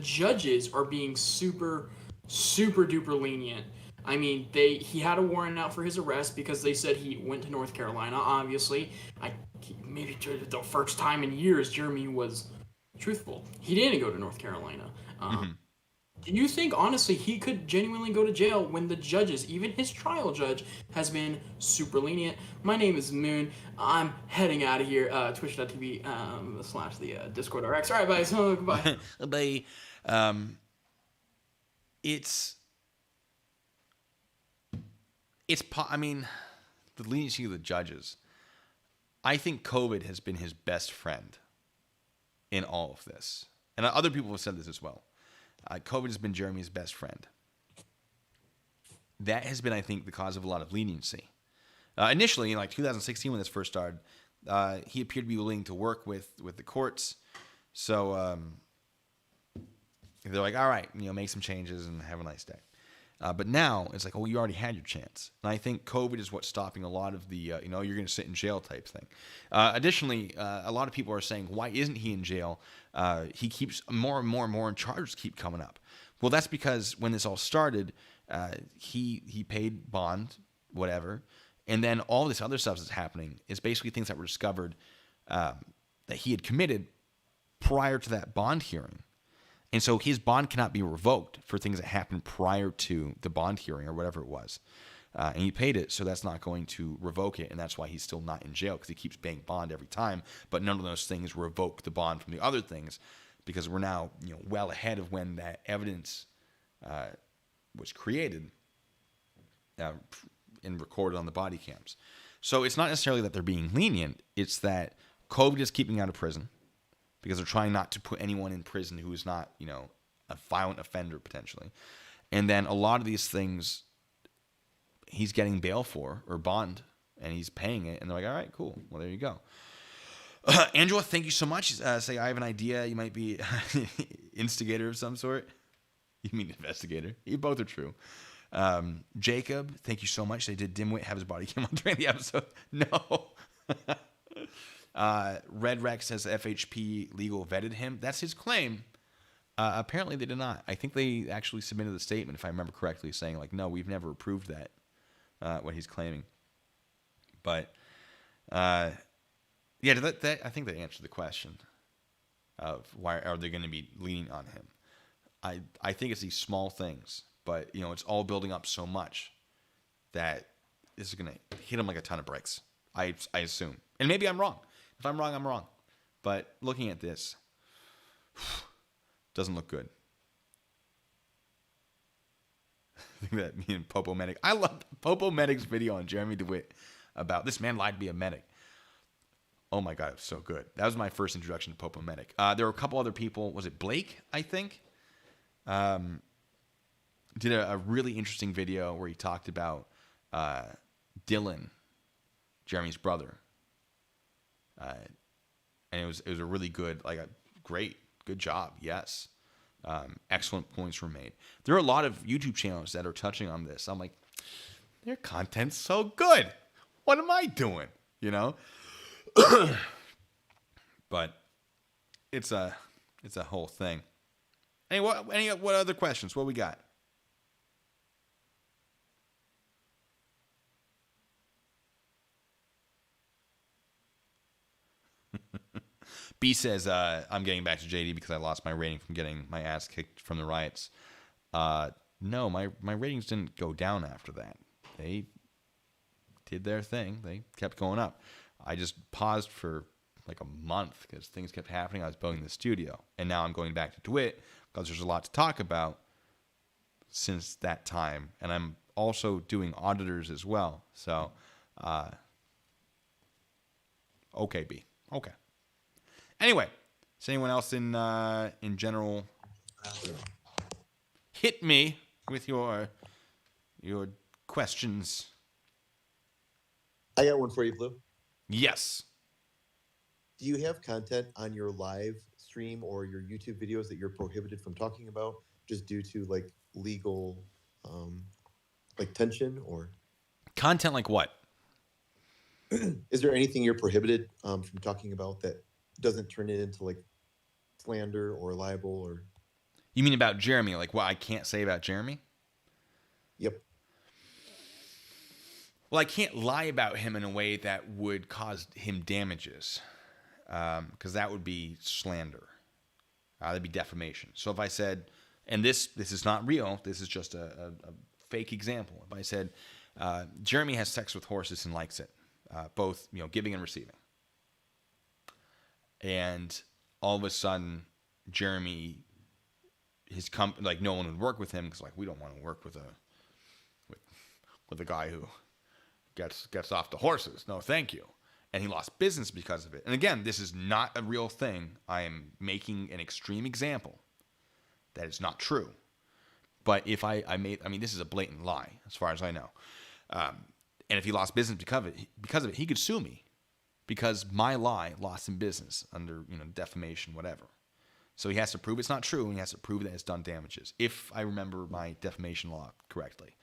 judges are being super duper lenient. I mean, he had a warrant out for his arrest because they said he went to North Carolina. Obviously, maybe the first time in years Jeremy was truthful. He didn't go to North Carolina. Do you think, honestly, he could genuinely go to jail when the judges, even his trial judge, has been super lenient? My name is Moon. I'm heading out of here. Twitch.tv / the Discord RX. All right, bye. So, goodbye. Bye. I mean, the leniency of the judges. I think COVID has been his best friend in all of this. And other people have said this as well. COVID has been Jeremy's best friend. That has been, I think, the cause of a lot of leniency. Initially, in 2016 when this first started, he appeared to be willing to work with the courts. So they're like, all right, make some changes and have a nice day. But now it's like, oh, you already had your chance. And I think COVID is what's stopping a lot of the, you're going to sit in jail type thing. Additionally, a lot of people are saying, why isn't he in jail? He keeps more and more and more, and charges keep coming up. Well, that's because when this all started, he paid bond, whatever. And then all this other stuff that's happening is basically things that were discovered that he had committed prior to that bond hearing. And so his bond cannot be revoked for things that happened prior to the bond hearing or whatever it was. And he paid it, so that's not going to revoke it, and that's why he's still not in jail, because he keeps paying bond every time. But none of those things revoke the bond from the other things, because we're now well ahead of when that evidence was created and recorded on the body cams. So it's not necessarily that they're being lenient. It's that COVID is keeping out of prison, because they're trying not to put anyone in prison who is not, a violent offender potentially. And then a lot of these things he's getting bail for, or bond, and he's paying it. And they're like, all right, cool. Well, there you go. Angela, thank you so much. Say, I have an idea. You might be instigator of some sort. You mean investigator. You both are true. Jacob, thank you so much. They did Dimwit have his body cam on during the episode? No. Red Rex says FHP legal vetted him. That's his claim. Apparently they did not. I think they actually submitted a statement, if I remember correctly, saying like, no, we've never approved that, what he's claiming. But yeah, that I think they answered the question of why are they going to be leaning on him. I think it's these small things, but it's all building up so much that this is going to hit him like a ton of bricks. I assume, and maybe I'm wrong. If I'm wrong, I'm wrong. But looking at this, doesn't look good. I think that me and Popo Medic. I love Popo Medic's video on Jeremy DeWitt about this man lied to be a medic. Oh my God, it was so good. That was my first introduction to Popo Medic. There were a couple other people. Was it Blake, I think? Did a really interesting video where he talked about Dylan, Jeremy's brother. And it was a really good, like a great, good job. Yes. Excellent points were made. There are a lot of YouTube channels that are touching on this. I'm like, their content's so good. What am I doing? But it's a whole thing. What other questions? What we got? B says, I'm getting back to JD because I lost my rating from getting my ass kicked from the riots. No, my ratings didn't go down after that. They did their thing. They kept going up. I just paused for like a month because things kept happening. I was building the studio. And now I'm going back to DeWitt because there's a lot to talk about since that time. And I'm also doing auditors as well. So, okay, B. Okay. Anyway, is anyone else in general hit me with your questions? I got one for you, Blue. Yes. Do you have content on your live stream or your YouTube videos that you're prohibited from talking about just due to like legal like tension or content like what? Is there anything you're prohibited from talking about that doesn't turn it into like slander or libel or? You mean about Jeremy? Like what I can't say about Jeremy? Yep. Well, I can't lie about him in a way that would cause him damages, because that would be slander. That'd be defamation. So if I said, and this is not real, this is just a fake example. If I said, Jeremy has sex with horses and likes it, both giving and receiving, and all of a sudden Jeremy, his company, like no one would work with him because like we don't want to work with a guy who gets off the horses. No, thank you. And he lost business because of it. And again, this is not a real thing. I am making an extreme example that is not true. But if this is a blatant lie as far as I know. And if he lost business because of it, he could sue me because my lie lost him business under defamation, whatever. So he has to prove it's not true, and he has to prove that it's done damages, if I remember my defamation law correctly.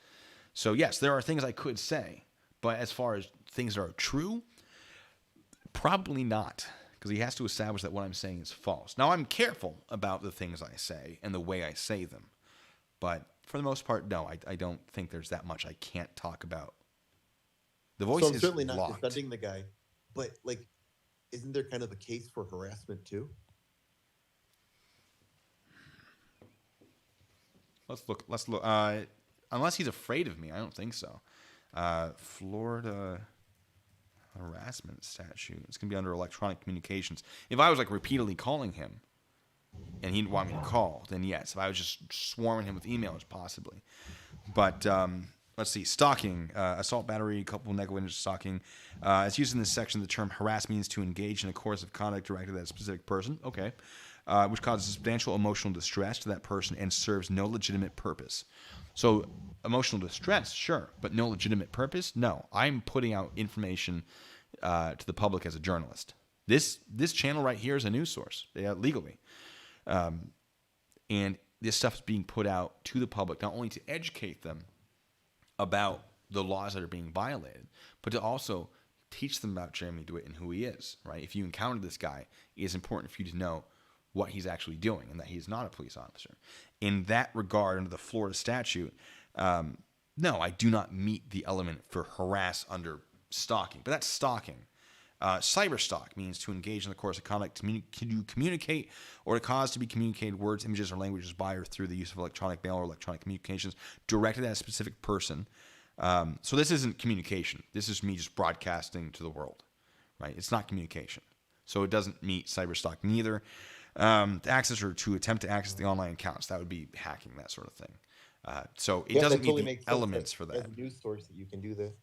So yes, there are things I could say, but as far as things that are true, probably not, because he has to establish that what I'm saying is false. Now, I'm careful about the things I say and the way I say them, but for the most part, no, I don't think there's that much I can't talk about. The voice so I'm is certainly not locked. defending the guy, but like, isn't there kind of a case for harassment too? Let's look. Unless he's afraid of me, I don't think so. Florida harassment statute. It's gonna be under electronic communications. If I was like repeatedly calling him, and he'd want me to call, then yes. If I was just swarming him with emails, possibly. But let's see. Stalking, assault, battery, couple negligent stalking. It's used in this section. The term harass means to engage in a course of conduct directed at a specific person. Okay. Which causes substantial emotional distress to that person and serves no legitimate purpose. So emotional distress, sure, but no legitimate purpose? No. I'm putting out information to the public as a journalist. This channel right here is a news source, legally. And this stuff is being put out to the public, not only to educate them about the laws that are being violated, but to also teach them about Jeremy DeWitt and who he is, right? If you encounter this guy, it is important for you to know what he's actually doing and that he's not a police officer. In that regard, under the Florida statute, no, I do not meet the element for harass under stalking, but that's stalking. Cyber stalk means to engage in the course of conduct to communicate or to cause to be communicated words, images, or languages by or through the use of electronic mail or electronic communications directed at a specific person. So this isn't communication. This is me just broadcasting to the world, right? It's not communication. So it doesn't meet cyber stalking either. To access or to attempt to access the online accounts, that would be hacking, that sort of thing. So it doesn't totally meet makes the sense elements for that. As a news source that you can do that.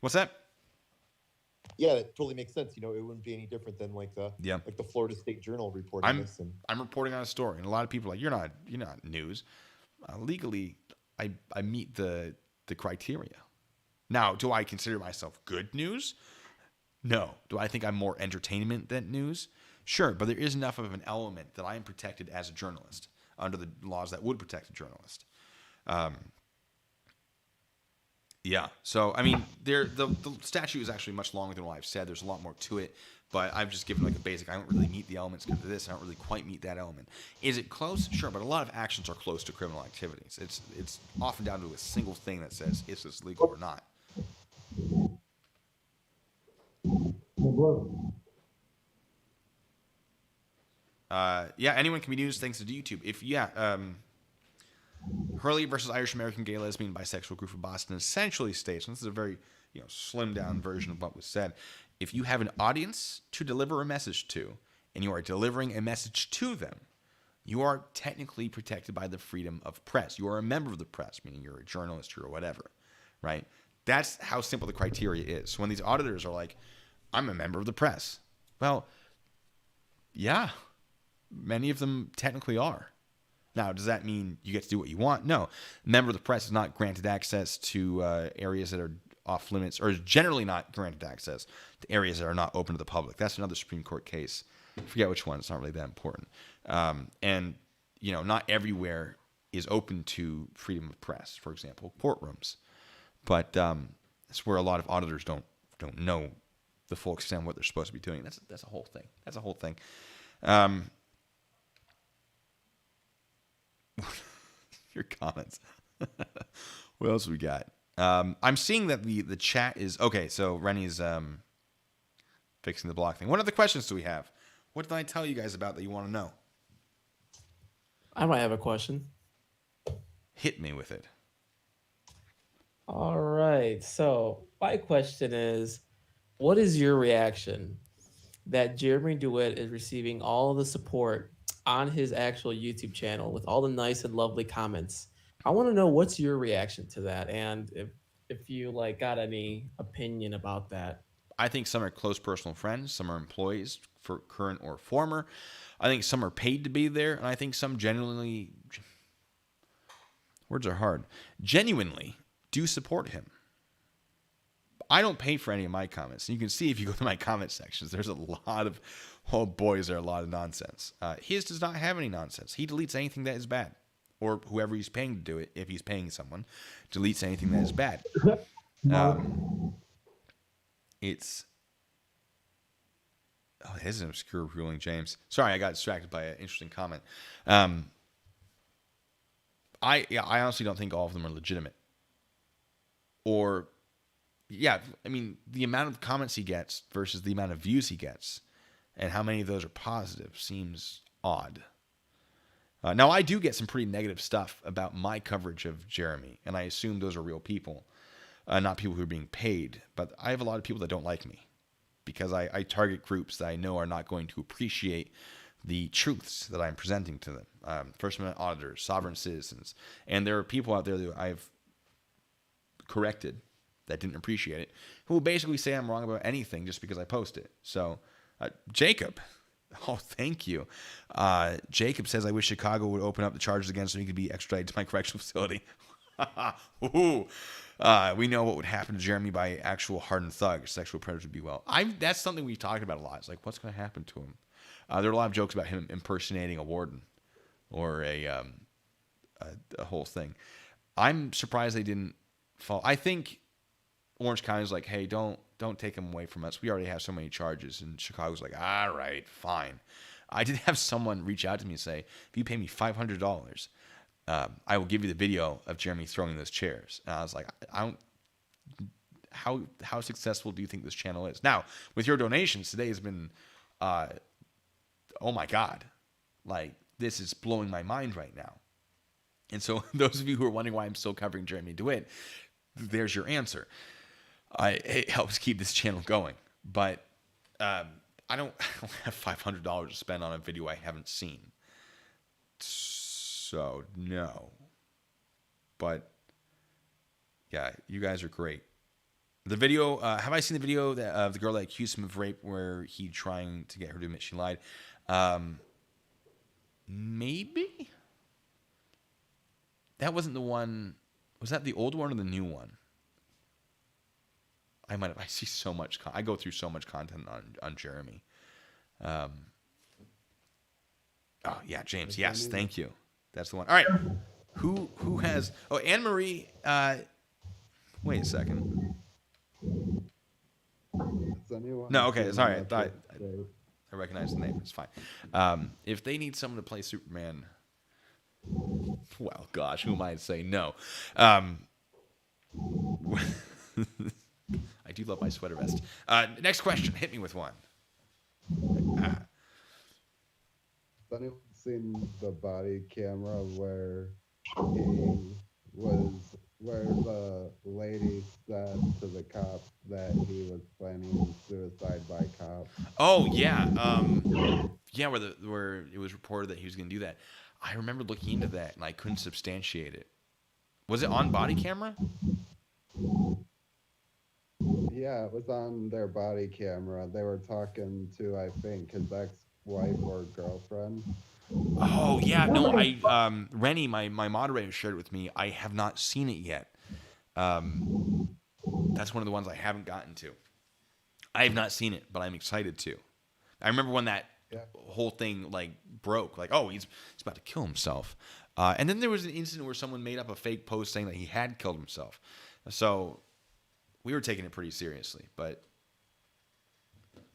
What's that? Yeah, that totally makes sense. You know, it wouldn't be any different than like the Florida State Journal reporting this. And I'm reporting on a story, and a lot of people are like, you're not news. Legally, I meet the criteria. Now, do I consider myself good news? No. Do I think I'm more entertainment than news? Sure, but there is enough of an element that I am protected as a journalist under the laws that would protect a journalist. Yeah, so I mean, the statute is actually much longer than what I've said. There's a lot more to it, but I've just given like a basic. I don't really meet the elements to this. I don't really quite meet that element. Is it close? Sure, but a lot of actions are close to criminal activities. It's often down to a single thing that says is this legal or not. Yeah, anyone can be news thanks to YouTube. Hurley versus Irish American gay lesbian bisexual group of Boston essentially states, and this is a very slimmed down version of what was said, if you have an audience to deliver a message to, and you are delivering a message to them, you are technically protected by the freedom of press. You are a member of the press, meaning you're a journalist or whatever, right? That's how simple the criteria is. So when these auditors are like, I'm a member of the press. Well, yeah, many of them technically are. Now, does that mean you get to do what you want? No. Member of the press is not granted access to areas that are off limits, or is generally not granted access to areas that are not open to the public. That's another Supreme Court case. I forget which one. It's not really that important. And, not everywhere is open to freedom of press, for example, courtrooms. But that's where a lot of auditors don't know the full extent of what they're supposed to be doing. That's a whole thing. That's a whole thing. Your comments. What else we got? I'm seeing that the chat is okay. So Rennie's fixing the block thing. What other questions do we have? What did I tell you guys about that you want to know? I might have a question. Hit me with it. All right. So my question is, what is your reaction that Jeremy DeWitt is receiving all of the support on his actual YouTube channel with all the nice and lovely comments? I want to know what's your reaction to that, and if you got any opinion about that. I think some are close personal friends, some are employees, for current or former. I think some are paid to be there, and I think some genuinely, words are hard, genuinely do support him. I don't pay for any of my comments. And you can see if you go to my comment sections, there's a lot of, oh boy, is there a lot of nonsense. His does not have any nonsense. He deletes anything that is bad. Or whoever he's paying to do it, if he's paying someone, deletes anything that is bad. It is an obscure ruling, James. Sorry, I got distracted by an interesting comment. I honestly don't think all of them are legitimate. Or, yeah, I mean, the amount of comments he gets versus the amount of views he gets, and how many of those are positive, seems odd. Now, I do get some pretty negative stuff about my coverage of Jeremy, and I assume those are real people, not people who are being paid. But I have a lot of people that don't like me because I target groups that I know are not going to appreciate the truths that I'm presenting to them. First Amendment auditors, sovereign citizens, and there are people out there that I've corrected that didn't appreciate it, who will basically say I'm wrong about anything just because I post it. So, Jacob... Oh, thank you. Jacob says, I wish Chicago would open up the charges again so he could be extradited to my correctional facility. We know what would happen to Jeremy by actual hardened thugs. Sexual predators would be well. That's something we've talked about a lot. It's like, what's going to happen to him? There are a lot of jokes about him impersonating a warden or a whole thing. I'm surprised they didn't fall. I think Orange County is like, hey, don't Don't take them away from us. We already have so many charges. And Chicago's like, all right, fine. I did have someone reach out to me and say, if you pay me $500, I will give you the video of Jeremy throwing those chairs. And I was like, I don't. How successful do you think this channel is? Now, with your donations, today has been, oh my God, like this is blowing my mind right now. And so, those of you who are wondering why I'm still covering Jeremy DeWitt, there's your answer. It helps keep this channel going, but I don't have $500 to spend on a video I haven't seen. So no, but yeah, you guys are great. The video, have I seen the video of the girl that accused him of rape where he trying to get her to admit she lied? Maybe? That wasn't the one. Was that the old one or the new one? I see so much. I go through so much content on Jeremy. Oh, yeah, James. Yes, thank you. That's the one. All right. Who has... Oh, Anne-Marie... wait a second. No, okay, sorry. I thought I recognized the name. It's fine. If they need someone to play Superman, well, gosh, who am I to say no? I do love my sweater vest. Next question. Hit me with one. Has anyone seen the body camera where the lady said to the cop that he was planning suicide by cop? Oh yeah, yeah. Where it was reported that he was going to do that. I remember looking into that and I couldn't substantiate it. Was it on body camera? Yeah, it was on their body camera. They were talking to, I think, his ex-wife or girlfriend. Oh yeah, no. Rennie, my moderator, shared it with me. I have not seen it yet. That's one of the ones I haven't gotten to. I have not seen it, but I'm excited to. I remember when that whole thing like broke. Like, oh, he's about to kill himself. And then there was an incident where someone made up a fake post saying that he had killed himself. So we were taking it pretty seriously, but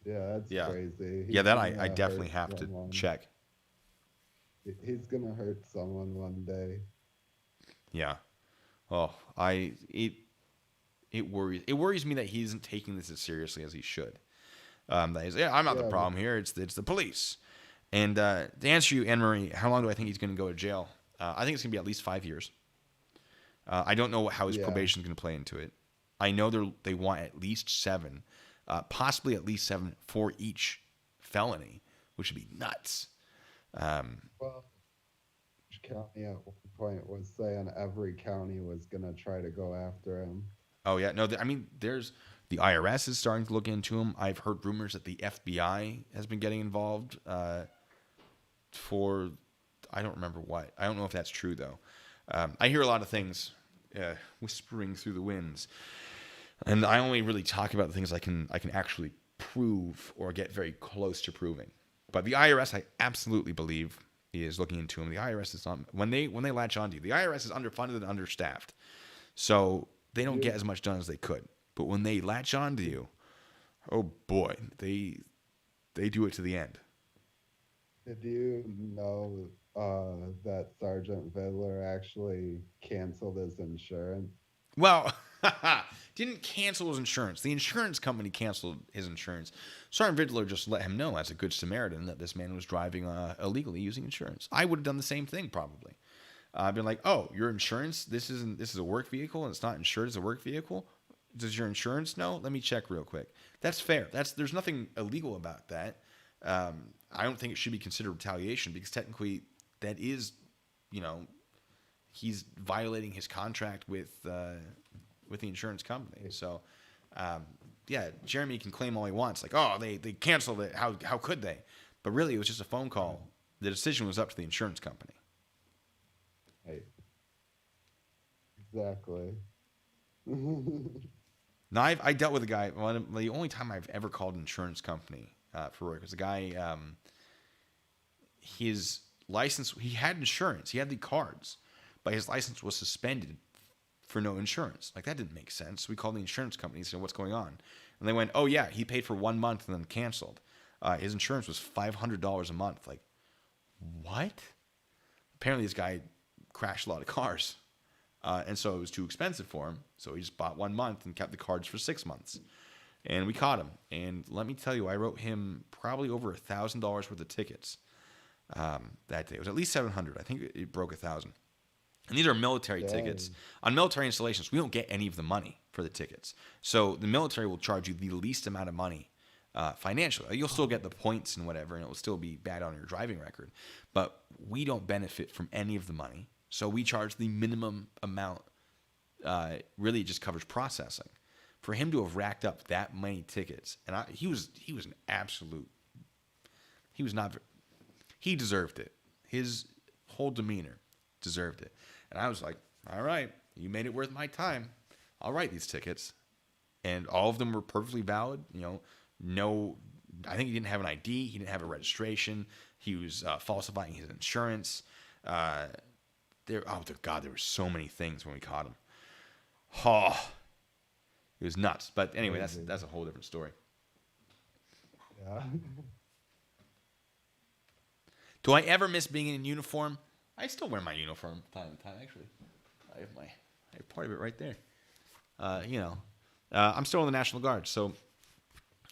yeah, that's crazy. Yeah, that I definitely have to check. He's gonna hurt someone one day. Yeah. Oh, it worries me that he isn't taking this as seriously as he should. That is, I'm not the problem here. It's the police. And to answer you, Anne-Marie, how long do I think he's going to go to jail? I think it's going to be at least 5 years. I don't know how his probation is going to play into it. I know they want at least 7, possibly at least 7 for each felony, which would be nuts. Well, each county at one point was saying every county was going to try to go after him. Oh, yeah. No, I mean, there's the IRS is starting to look into him. I've heard rumors that the FBI has been getting involved for, I don't remember what. I don't know if that's true, though. I hear a lot of things whispering through the winds. And I only really talk about the things I can actually prove or get very close to proving. But the IRS, I absolutely believe, is looking into him. The IRS is on when they latch onto you. The IRS is underfunded and understaffed, so they don't get as much done as they could. But when they latch onto you, oh boy, they do it to the end. Did you know that Sergeant Vidler actually canceled his insurance? Well, didn't cancel his insurance. The insurance company canceled his insurance. Sergeant Vidler just let him know as a good Samaritan that this man was driving illegally using insurance. I would have done the same thing probably. I've been like, oh, your insurance, this is a work vehicle and it's not insured as a work vehicle? Does your insurance know? Let me check real quick. That's fair. There's nothing illegal about that. I don't think it should be considered retaliation because technically that is, he's violating his contract with the insurance company. So, Jeremy can claim all he wants. Like, oh, they canceled it. How could they? But really, it was just a phone call. The decision was up to the insurance company. Hey. Exactly. Now, I dealt with a guy. The only time I've ever called an insurance company for work was a guy. His license. He had insurance. He had the cards, but his license was suspended for no insurance. Like that didn't make sense. We called the insurance company and said, "What's going on?" And they went, oh, yeah, he paid for 1 month and then canceled. His insurance was $500 a month. Like, what? Apparently this guy crashed a lot of cars. And so it was too expensive for him. So he just bought 1 month and kept the cards for 6 months. And we caught him. And let me tell you, I wrote him probably over $1,000 worth of tickets that day. It was at least 700. I think it broke 1,000. And these are military tickets. On military installations, we don't get any of the money for the tickets. So the military will charge you the least amount of money financially. You'll still get the points and whatever, and it will still be bad on your driving record. But we don't benefit from any of the money. So we charge the minimum amount. Really, it just covers processing. For him to have racked up that many tickets, and he was an absolute. He was not. He deserved it. His whole demeanor deserved it. And I was like, all right, you made it worth my time. I'll write these tickets. And all of them were perfectly valid. No, I think he didn't have an ID. He didn't have a registration. He was falsifying his insurance. There were so many things when we caught him. Oh, it was nuts. But anyway, that's a whole different story. Yeah. Do I ever miss being in uniform? I still wear my uniform from time to time, actually. I have part of it right there. I'm still in the National Guard, so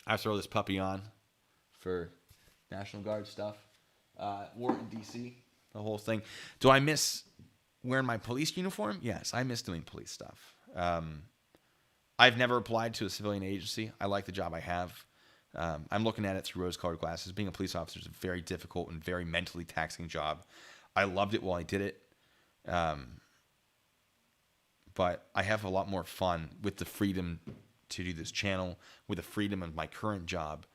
I throw this puppy on for National Guard stuff. War in D.C., the whole thing. Do I miss wearing my police uniform? Yes, I miss doing police stuff. I've never applied to a civilian agency. I like the job I have. I'm looking at it through rose-colored glasses. Being a police officer is a very difficult and very mentally taxing job. I loved it while I did it. But I have a lot more fun with the freedom to do this channel, with the freedom of my current job.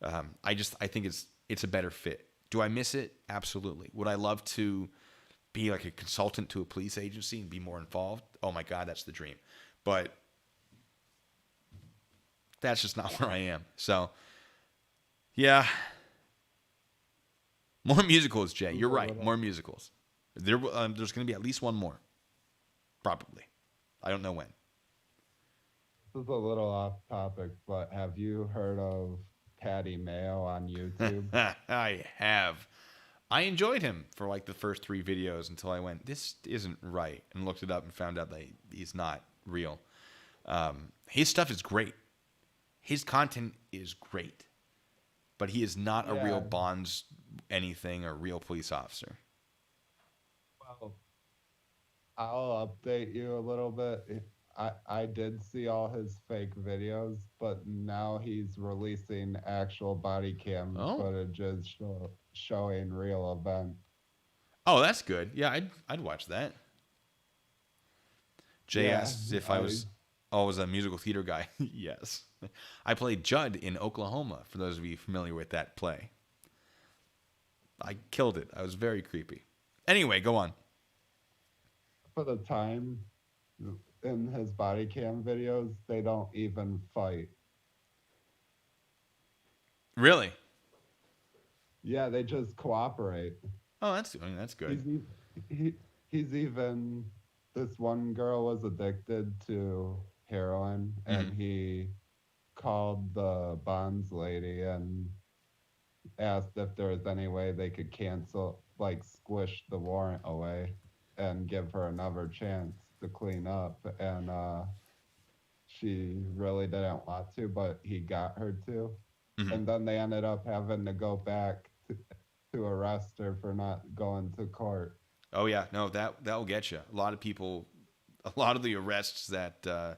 I think it's a better fit. Do I miss it? Absolutely. Would I love to be like a consultant to a police agency and be more involved? Oh my God, that's the dream. But that's just not where I am. So, yeah. More musicals, Jay. You're right. More musicals. There's going to be at least one more. Probably. I don't know when. This is a little off topic, but have you heard of Patty Mayo on YouTube? I have. I enjoyed him for like the first 3 videos until I went, this isn't right, and looked it up and found out that he's not real. His stuff is great. His content is great. But he is not a real Bonds anything or real police officer. Well, I'll update you a little bit. I did see all his fake videos, but now he's releasing actual body cam footages showing real events. Oh, that's good. Yeah, I'd watch that. Jay asks if I was a musical theater guy. Yes. I played Judd in Oklahoma, for those of you familiar with that play. I killed it. I was very creepy. Anyway, go on. For the time, in his body cam videos, they don't even fight. Really? Yeah, they just cooperate. Oh, that's good. He's even, this one girl was addicted to heroin, and he called the Bonds lady and asked if there was any way they could cancel, like squish the warrant away and give her another chance to clean up. And she really didn't want to, but he got her to. And then they ended up having to go back to arrest her for not going to court. Oh yeah, no, that will get you. A lot of the arrests that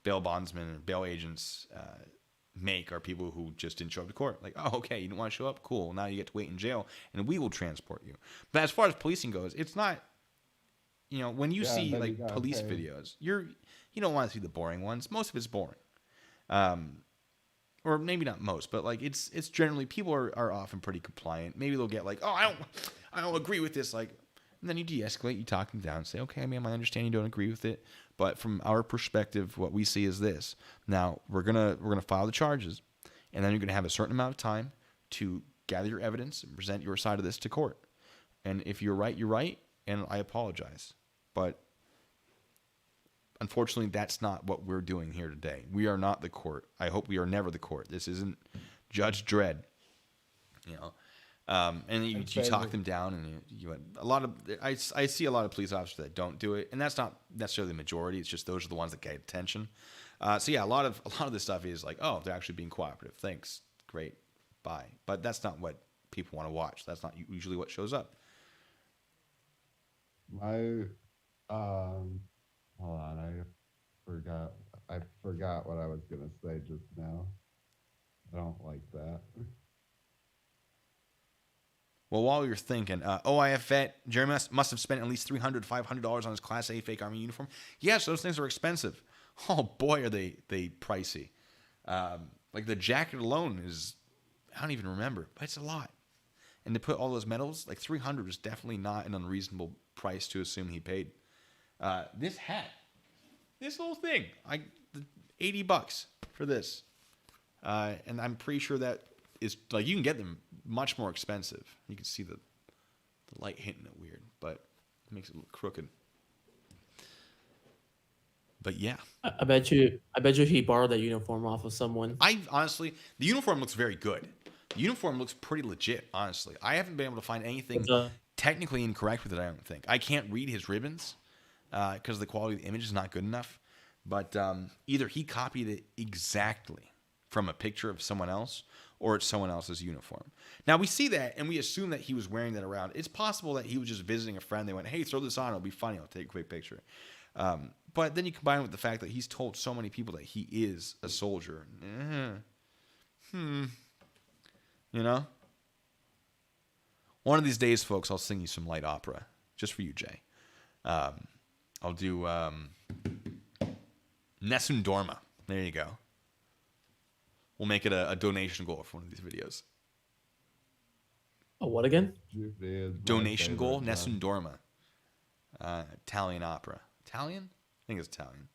bail bondsmen and bail agents make are people who just didn't show up to court. Like, oh, okay, you didn't want to show up? Cool. Now you get to wait in jail, and we will transport you. But as far as policing goes, it's not, when you see like police videos, you don't want to see the boring ones. Most of it's boring. Or maybe not most, but like it's generally, people are often pretty compliant. Maybe they'll get like, oh, I don't agree with this, like, and then you de-escalate, you talk them down, say, okay, ma'am, I understand you don't agree with it, but from our perspective, what we see is this. Now we're gonna file the charges, and then you're gonna have a certain amount of time to gather your evidence and present your side of this to court. And if you're right, you're right, and I apologize. But unfortunately, that's not what we're doing here today. We are not the court. I hope we are never the court. This isn't Judge Dredd. And you talk them down, and I see a lot of police officers that don't do it, and that's not necessarily the majority. It's just those are the ones that get attention. So yeah, a lot of this stuff is like, oh, they're actually being cooperative. Thanks, great, bye. But that's not what people want to watch. That's not usually what shows up. Hold on, I forgot what I was gonna say just now. I don't like that. Well, while you're thinking, OIF vet, Jeremy must have spent at least $300, $500 on his Class A fake Army uniform. Yes, those things are expensive. Oh boy, are they pricey. Like the jacket alone is, I don't even remember, but it's a lot. And to put all those medals, like $300 is definitely not an unreasonable price to assume he paid. This hat, this whole thing, $80 for this. And I'm pretty sure that is like, you can get them much more expensive. You can see the light hitting it weird, but it makes it look crooked. But yeah, I bet you he borrowed that uniform off of someone. Honestly, the uniform looks very good. The uniform looks pretty legit, honestly. I haven't been able to find anything technically incorrect with it, I don't think. I can't read his ribbons because the quality of the image is not good enough. But either he copied it exactly from a picture of someone else, or it's someone else's uniform. Now, we see that, and we assume that he was wearing that around. It's possible that he was just visiting a friend. They went, hey, throw this on. It'll be funny. I'll take a quick picture. But then you combine it with the fact that he's told so many people that he is a soldier. You know? One of these days, folks, I'll sing you some light opera. Just for you, Jay. I'll do Nessun Dorma. There you go. We'll make it a donation goal for one of these videos. Oh, what again? Donation goal, Nessun Dorma. Italian opera. Italian? I think it's Italian.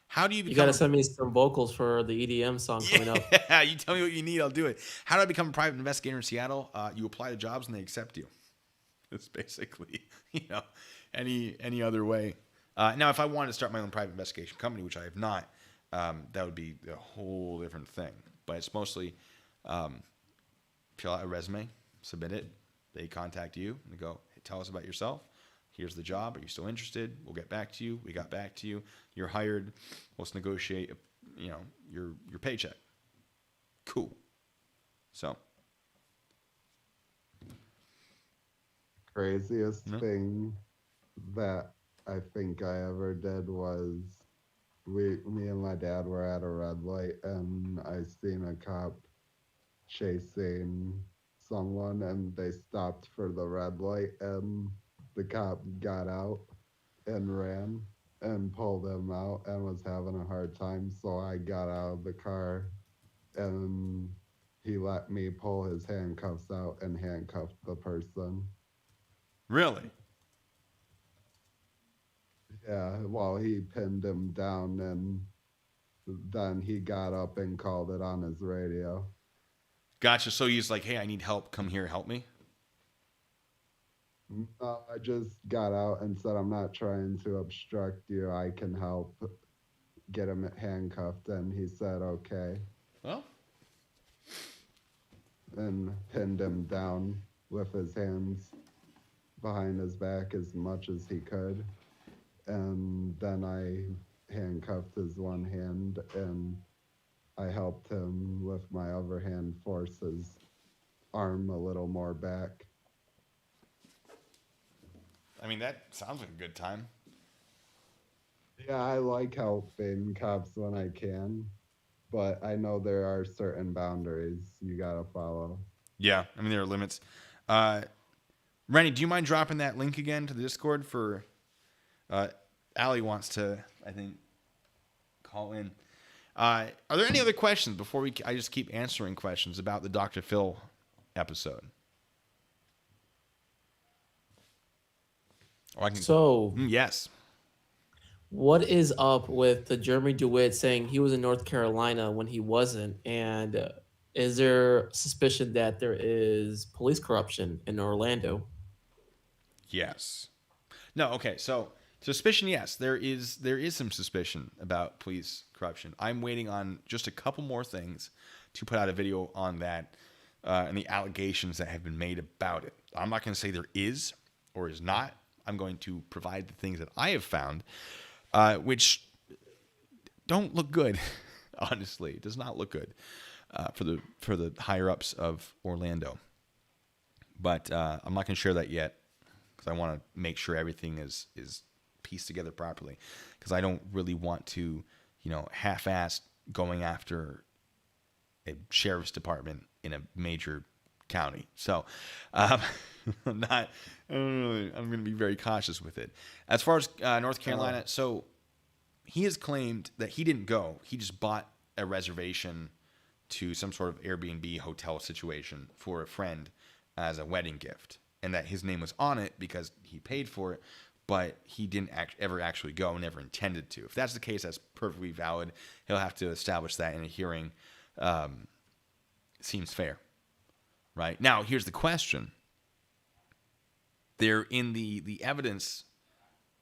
How do you become... You gotta send me some vocals for the EDM song coming up. Yeah, you tell me what you need, I'll do it. How do I become a private investigator in Seattle? You apply to jobs and they accept you. It's basically, any other way. Now, if I wanted to start my own private investigation company, which I have not, that would be a whole different thing. But it's mostly fill out a resume, submit it. They contact you and they go, hey, tell us about yourself. Here's the job. Are you still interested? We'll get back to you. We got back to you. You're hired. Let's negotiate, your paycheck. Cool. So. Craziest thing that I think I ever did was me and my dad were at a red light and I seen a cop chasing someone and they stopped for the red light and the cop got out and ran and pulled him out and was having a hard time. So I got out of the car and he let me pull his handcuffs out and handcuffed the person. Really? Yeah, well, he pinned him down and then he got up and called it on his radio. Gotcha. So he's like, hey, I need help. Come here, help me. No, I just got out and said, I'm not trying to obstruct you. I can help get him handcuffed. And he said, okay. Well. And pinned him down with his hands behind his back as much as he could. And then I handcuffed his one hand and I helped him with my other hand force his arm a little more back. I mean, that sounds like a good time. Yeah, I like helping cops when I can, but I know there are certain boundaries you gotta follow. Yeah, I mean, there are limits. Rennie, do you mind dropping that link again to the Discord for... Allie wants to, I think, call in. Are there any other questions before I just keep answering questions about the Dr. Phil episode? Yes. What is up with the Jeremy DeWitt saying he was in North Carolina when he wasn't? And is there suspicion that there is police corruption in Orlando? Yes. No, okay. So Suspicion, yes, there is some suspicion about police corruption. I'm waiting on just a couple more things to put out a video on that and the allegations that have been made about it. I'm not going to say there is or is not. I'm going to provide the things that I have found, which don't look good. Honestly, it does not look good for the higher ups of Orlando. But I'm not going to share that yet because I want to make sure everything is pieced together properly. Because I don't really want to, half-ass going after a sheriff's department in a major county. So I'm going to be very cautious with it. As far as North Carolina, so he has claimed that he didn't go. He just bought a reservation to some sort of Airbnb hotel situation for a friend as a wedding gift, and that his name was on it because he paid for it, but he didn't ever actually go, never intended to. If that's the case, that's perfectly valid. He'll have to establish that in a hearing. Seems fair, right? Now, here's the question. They're in the evidence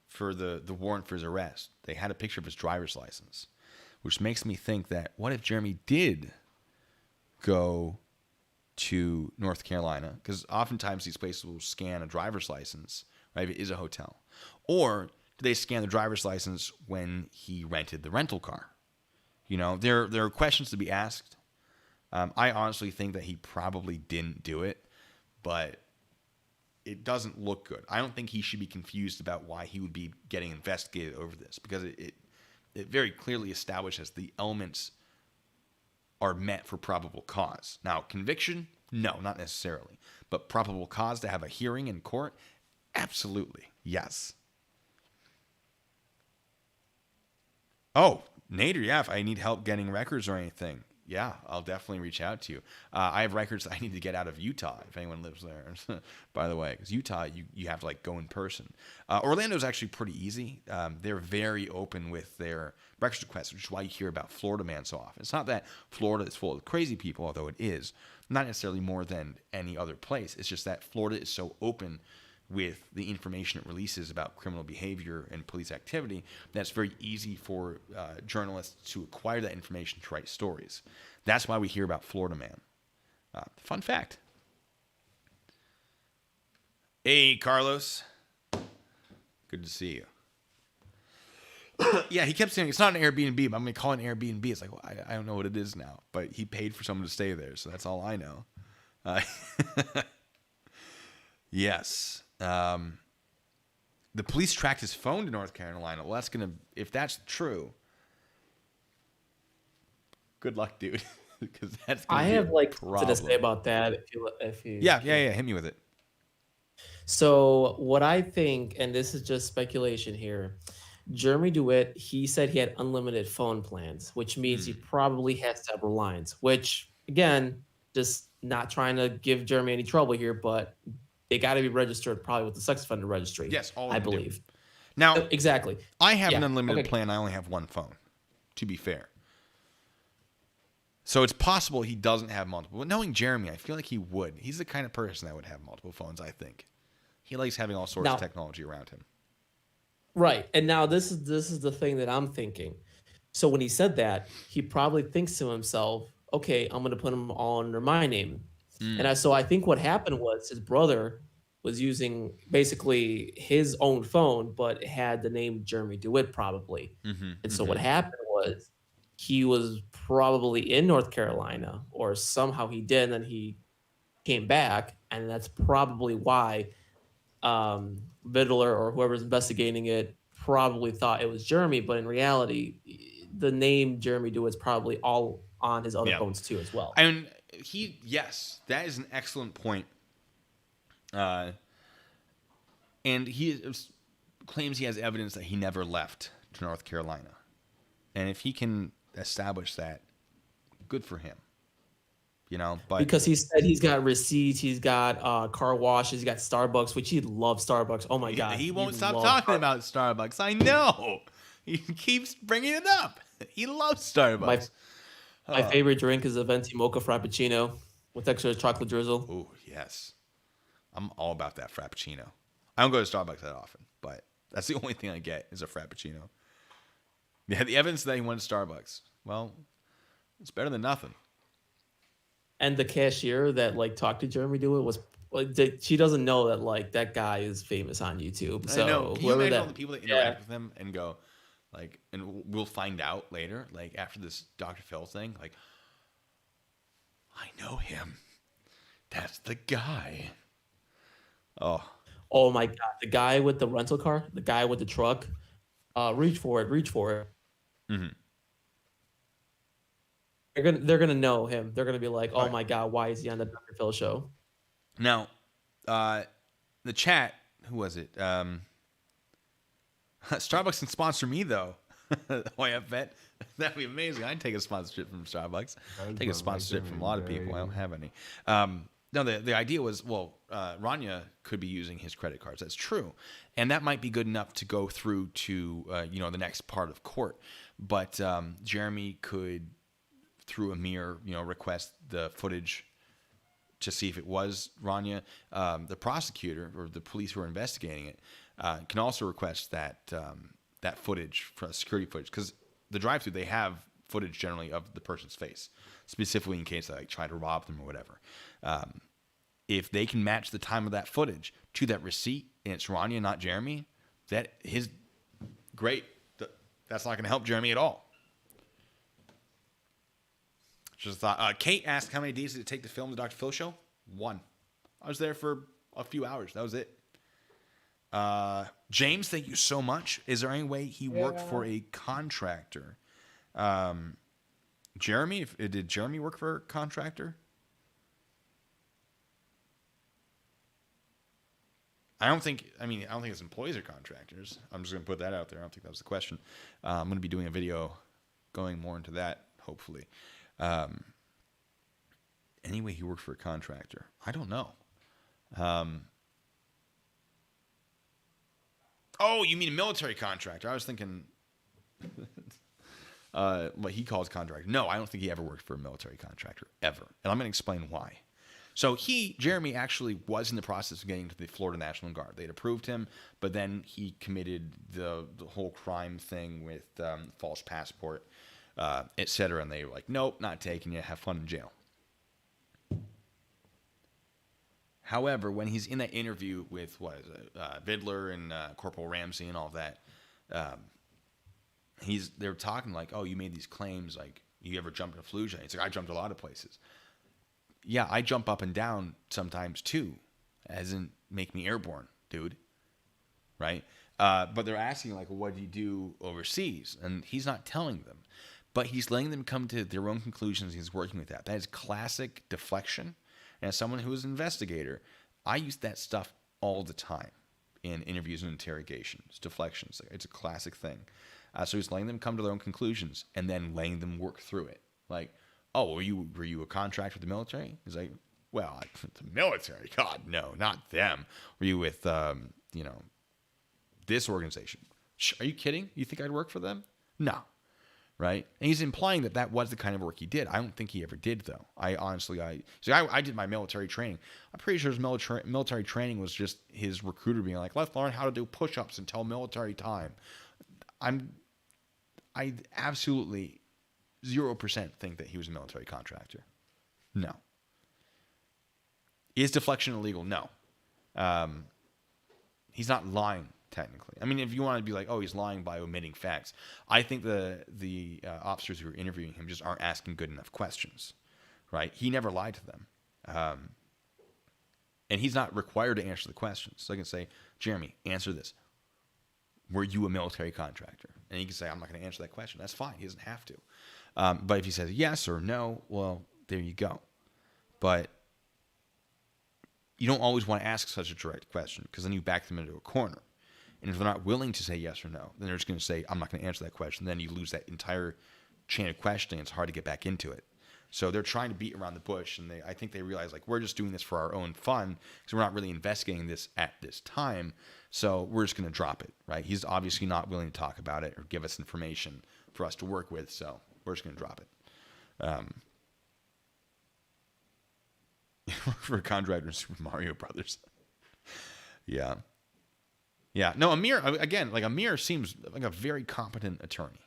for the warrant for his arrest. They had a picture of his driver's license, which makes me think that what if Jeremy did go to North Carolina? Because oftentimes these places will scan a driver's license, right, if it is a hotel. Or do they scan the driver's license when he rented the rental car? There are questions to be asked. I honestly think that he probably didn't do it, but it doesn't look good. I don't think he should be confused about why he would be getting investigated over this, because it very clearly establishes the elements are met for probable cause. Now, conviction, no, not necessarily. But probable cause to have a hearing in court, absolutely, yes. Oh, Nader, yeah, if I need help getting records or anything, yeah, I'll definitely reach out to you. I have records I need to get out of Utah, if anyone lives there, by the way. Because Utah, you have to go in person. Orlando's actually pretty easy. They're very open with their records requests, which is why you hear about Florida Man so often. It's not that Florida is full of crazy people, although it is. Not necessarily more than any other place. It's just that Florida is so open with the information it releases about criminal behavior and police activity, that's very easy for journalists to acquire that information to write stories. That's why we hear about Florida Man. Fun fact. Hey, Carlos. Good to see you. Yeah, he kept saying it's not an Airbnb, but I'm going to call it an Airbnb. It's like, well, I don't know what it is now, but he paid for someone to stay there, so that's all I know. Yes. The police tracked his phone to North Carolina. Well, if that's true, good luck, dude. Because that's gonna be have a something to say about that. If you yeah, hit me with it. So what I think, and this is just speculation here, Jeremy DeWitt, he said he had unlimited phone plans, which means he probably has several lines. Which again, just not trying to give Jeremy any trouble here, but they got to be registered probably with the sex offender registry. Yes, all of I them do. believe. Now, exactly. I have an Yeah, unlimited okay. plan. I only have one phone, to be fair. So it's possible he doesn't have multiple. But knowing Jeremy, I feel like he would. He's the kind of person that would have multiple phones, I think. He likes having all sorts of technology around him. Right. And now this is the thing that I'm thinking. So when he said that, he probably thinks to himself, okay, I'm going to put them all under my name. So I think what happened was his brother was using basically his own phone, but it had the name Jeremy DeWitt probably. And so what happened was he was probably in North Carolina, or somehow he did, and then he came back, and that's probably why Biddler or whoever's investigating it probably thought it was Jeremy, but in reality, the name Jeremy DeWitt's probably all on his other phones too as well. I mean, yes, that is an excellent point. And he claims he has evidence that he never left to North Carolina. And if he can establish that, good for him. But because he said he's got receipts, he's got car washes, he's got Starbucks, which he loves Starbucks. Oh my God. He won't stop talking about Starbucks. I know. He keeps bringing it up. He loves Starbucks. My favorite drink is a venti mocha frappuccino with extra chocolate drizzle. Oh, yes. I'm all about that frappuccino. I don't go to Starbucks that often, but That's the only thing I get is a Frappuccino. Yeah, the evidence that he went to Starbucks. Well, it's better than nothing. And the cashier that like talked to Jeremy Dewitt was like she doesn't know that like that guy is famous on YouTube. So I know. Can you whoever imagine that all the people that interact with him and go, like, and we'll find out later, like after this Dr. Phil thing, like, I know him. That's the guy. Oh my god, the guy with the rental car, the guy with the truck. Reach for it. Mm-hmm. They're gonna know him. They're gonna be like, oh Right. my god, why is he on the Dr. Phil show? Now, the chat, who was it? Starbucks can sponsor me though. OF vet. That'd be amazing. I'd take a sponsorship from Starbucks. Take a sponsorship from a lot of people. I don't have any. No, the idea was, well, Rania could be using his credit cards. That's true, and that might be good enough to go through to the next part of court. But Jeremy could, through a mirror, request the footage to see if it was Rania. The prosecutor or the police who are investigating it can also request that footage, for security footage, because the drive-thru, they have footage generally of the person's face, specifically in case they like try to rob them or whatever. If they can match the time of that footage to that receipt and it's Rania, not Jeremy, great. That's not going to help Jeremy at all. Just thought. Kate asked how many days did it take to film the Dr. Phil show? 1. I was there for a few hours. That was it. James, thank you so much. Is there any way he worked for a contractor? Jeremy, did Jeremy work for a contractor? I don't think his employees are contractors. I'm just going to put that out there. I don't think that was the question. I'm going to be doing a video going more into that, hopefully. Anyway, he worked for a contractor. I don't know. Oh, you mean a military contractor? I was thinking what he calls contractor. No, I don't think he ever worked for a military contractor, ever. And I'm going to explain why. So Jeremy actually was in the process of getting to the Florida National Guard. They'd approved him, but then he committed the whole crime thing with false passport, etc. And they were like, nope, not taking you. Have fun in jail. However, when he's in that interview with Vidler and Corporal Ramsey and all of that, they're talking like, oh, you made these claims, like you ever jumped in a Fallujah? He's like, I jumped a lot of places. Yeah, I jump up and down sometimes too. It doesn't make me airborne, dude. Right? But they're asking like, well, what do you do overseas? And he's not telling them, but he's letting them come to their own conclusions. He's working with that. That is classic deflection. And as someone who is an investigator, I use that stuff all the time in interviews and interrogations, deflections. It's a classic thing. So he's letting them come to their own conclusions and then letting them work through it. Like, oh, were you a contractor with the military? He's like, well, the military? God, no, not them. Were you with, this organization? Are you kidding? You think I'd work for them? No. Right? And he's implying that was the kind of work he did. I don't think he ever did, though. I did my military training. I'm pretty sure his military training was just his recruiter being like, let's learn how to do push-ups until military time. I absolutely 0% think that he was a military contractor. No. Is deflection illegal? No. He's not lying, technically. I mean, if you want to be like, oh, he's lying by omitting facts, I think the officers who are interviewing him just aren't asking good enough questions, right? He never lied to them. And he's not required to answer the questions. So I can say, Jeremy, answer this. Were you a military contractor? And he can say, I'm not going to answer that question. That's fine. He doesn't have to. But if he says yes or no, well, there you go. But you don't always want to ask such a direct question because then you back them into a corner. And if they're not willing to say yes or no, then they're just going to say, I'm not going to answer that question. Then you lose that entire chain of questioning. It's hard to get back into it. So they're trying to beat around the bush. And I think they realize, like, we're just doing this for our own fun because we're not really investigating this at this time. So we're just going to drop it, right? He's obviously not willing to talk about it or give us information for us to work with. So we're just going to drop it. For a contractor in Super Mario Brothers. Yeah. Yeah. No, Amir, again, like Amir seems like a very competent attorney.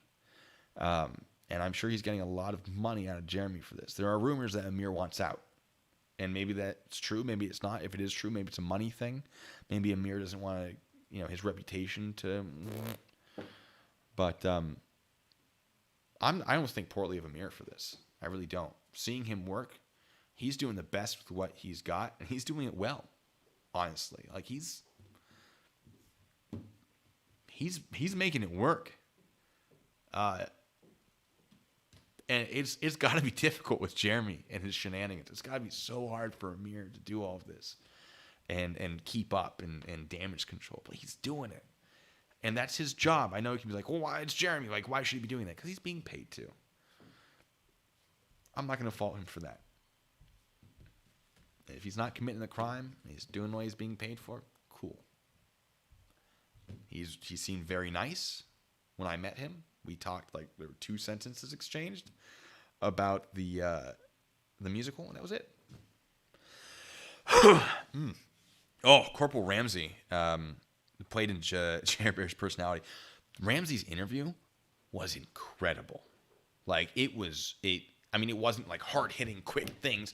And I'm sure he's getting a lot of money out of Jeremy for this. There are rumors that Amir wants out. And maybe that's true. Maybe it's not. If it is true, maybe it's a money thing. Maybe Amir doesn't want to, his reputation to. But I don't think poorly of Amir for this. I really don't. Seeing him work, he's doing the best with what he's got, and he's doing it well. Honestly, like he's making it work. And it's got to be difficult with Jeremy and his shenanigans. It's got to be so hard for Amir to do all of this and keep up and damage control. But he's doing it. And that's his job. I know he can be like, well, why? It's Jeremy. Like, why should he be doing that? Because he's being paid to. I'm not going to fault him for that. If he's not committing the crime, he's doing what he's being paid for, cool. He seemed very nice when I met him. We talked, like, there were 2 sentences exchanged about the musical, and that was it. Oh, Corporal Ramsey played in Jerry Bear's personality. Ramsey's interview was incredible. Like, it wasn't like hard-hitting, quick things,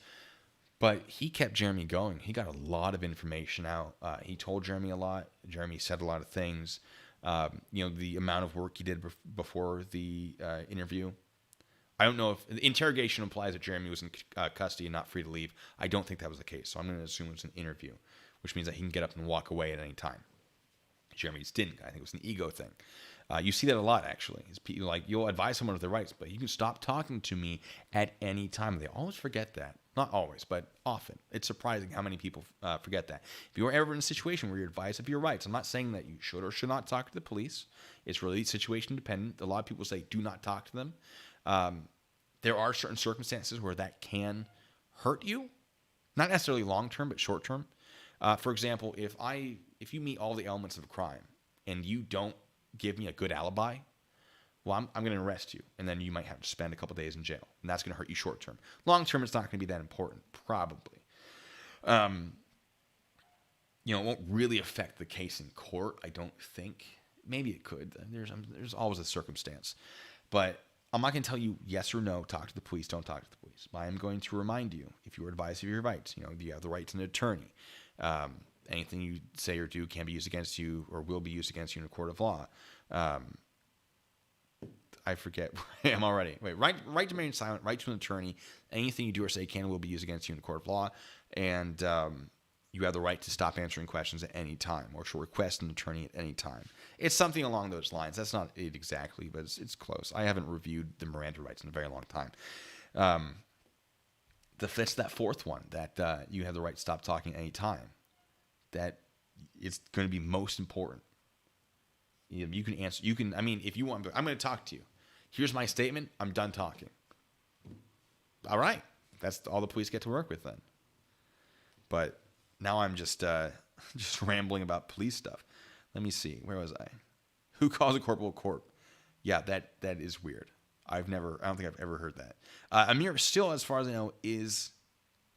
but he kept Jeremy going. He got a lot of information out. He told Jeremy a lot. Jeremy said a lot of things. The amount of work he did before the interview. I don't know if the interrogation implies that Jeremy was in custody and not free to leave. I don't think that was the case. So I'm going to assume it was an interview, which means that he can get up and walk away at any time. Jeremy just didn't. I think it was an ego thing. You see that a lot, actually. Like, you'll advise someone of their rights, but you can stop talking to me at any time. They always forget that. Not always, but often. It's surprising how many people forget that. If you are ever in a situation where you're advised of your rights, I'm not saying that you should or should not talk to the police. It's really situation dependent. A lot of people say do not talk to them. There are certain circumstances where that can hurt you. Not necessarily long term, but short term. For example, if you meet all the elements of a crime and you don't give me a good alibi, well, I'm going to arrest you, and then you might have to spend a couple days in jail, and that's going to hurt you short term. Long term, it's not going to be that important, probably. It won't really affect the case in court, I don't think. Maybe it could. There's always a circumstance, but I'm not going to tell you yes or no. Talk to the police. Don't talk to the police. But I am going to remind you, if you are advised of your rights, you have the right to an attorney. Anything you say or do can be used against you or will be used against you in a court of law. I forget where I am already. Wait, right to remain silent, right to an attorney. Anything you do or say can or will be used against you in a court of law. And you have the right to stop answering questions at any time or to request an attorney at any time. It's something along those lines. That's not it exactly, but it's close. I haven't reviewed the Miranda rights in a very long time. That's that fourth one, that you have the right to stop talking at any time. That is going to be most important. You can answer. If you want, I'm going to talk to you. Here's my statement. I'm done talking. All right. That's all the police get to work with then. But now I'm just rambling about police stuff. Let me see. Where was I? Who calls a corporal a corp? Yeah, that is weird. I don't think I've ever heard that. Amir still, as far as I know, is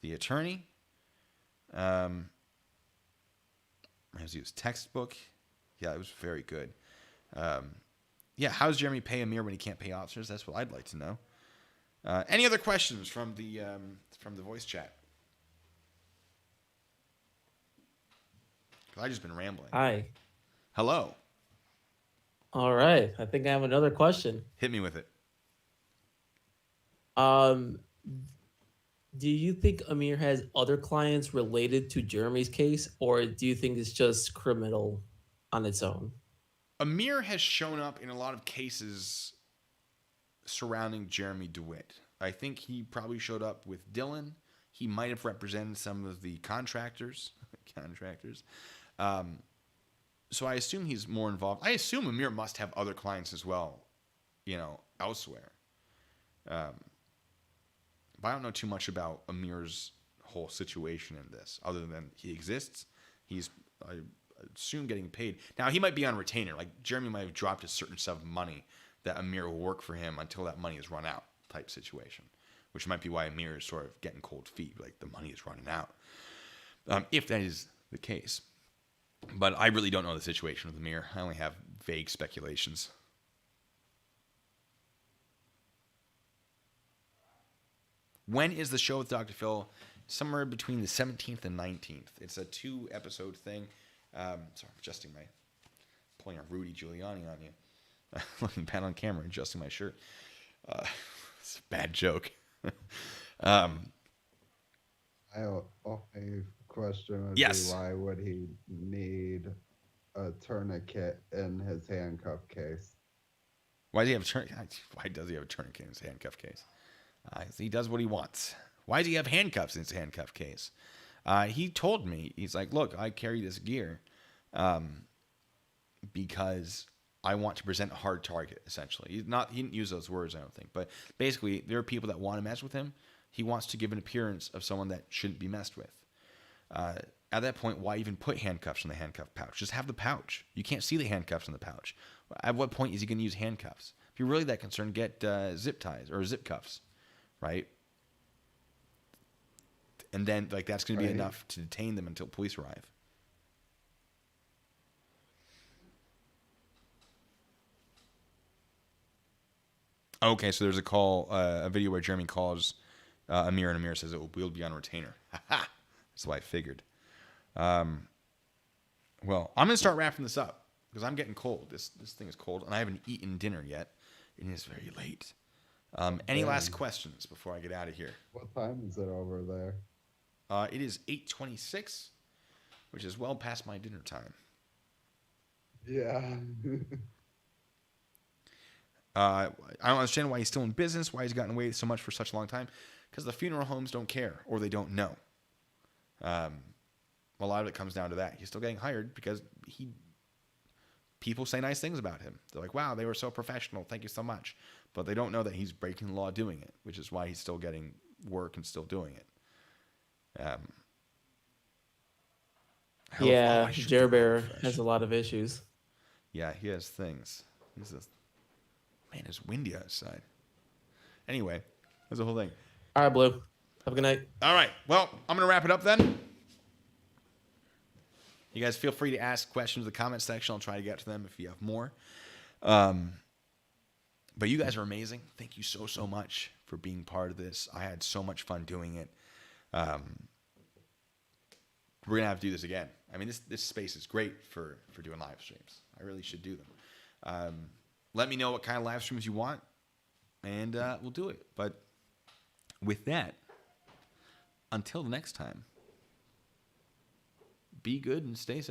the attorney. His textbook. Yeah, it was very good. How does Jeremy pay Amir when he can't pay officers? That's what I'd like to know. Any other questions from the voice chat? I've just been rambling. Hi. Hello. All right. I think I have another question. Hit me with it. Do you think Amir has other clients related to Jeremy's case, or do you think it's just criminal on its own? Amir has shown up in a lot of cases surrounding Jeremy DeWitt. I think he probably showed up with Dylan. He might have represented some of the contractors. So I assume he's more involved. I assume Amir must have other clients as well, elsewhere. But I don't know too much about Amir's whole situation in this, other than he exists. He's, I assume, getting paid. Now, he might be on retainer. Like, Jeremy might have dropped a certain sum of money that Amir will work for him until that money is run out type situation, which might be why Amir is sort of getting cold feet. Like, the money is running out. If that is the case. But I really don't know the situation with Amir. I only have vague speculations. When is the show with Dr. Phil? Somewhere between the 17th and 19th. It's a 2-episode thing. Sorry, I'm adjusting my... Pulling a Rudy Giuliani on you. Looking bad on camera, adjusting my shirt. It's a bad joke. A question would Yes. be, why would he need a tourniquet in his handcuff case? Why does he have a tourniquet in his handcuff case? He does what he wants. Why does he have handcuffs in his handcuff case? He told me, he's like, look, I carry this gear because I want to present a hard target, essentially. He didn't use those words, I don't think. But basically, there are people that want to mess with him. He wants to give an appearance of someone that shouldn't be messed with. At that point, why even put handcuffs in the handcuff pouch? Just have the pouch. You can't see the handcuffs in the pouch. At what point is he going to use handcuffs? If you're really that concerned, get zip ties or zip cuffs, right? And then, like, that's going to be enough to detain them until police arrive. Okay, so there's a call, a video where Jeremy calls Amir, and Amir says it will be on retainer. Ha! That's what I figured. Well, I'm going to start wrapping this up because I'm getting cold. This thing is cold, and I haven't eaten dinner yet. It is very late. Any last questions before I get out of here? What time is it over there? It is 8:26, which is well past my dinner time. Yeah. I don't understand why he's still in business, why he's gotten away so much for such a long time. Because the funeral homes don't care, or they don't know. A lot of it comes down to that. He's still getting hired because people say nice things about him. They're like, wow, they were so professional. Thank you so much. But they don't know that he's breaking the law doing it, which is why he's still getting work and still doing it. Jer Bear has a lot of issues. Yeah, he has things. Man, it's windy outside. Anyway, that's the whole thing. All right, Blue. Have a good night. All right. Well, I'm going to wrap it up then. You guys feel free to ask questions in the comment section. I'll try to get to them if you have more. But you guys are amazing. Thank you so, so much for being part of this. I had so much fun doing it. We're going to have to do this again. I mean, this space is great for doing live streams. I really should do them. Let me know what kind of live streams you want, and we'll do it. But with that, until the next time, be good and stay safe.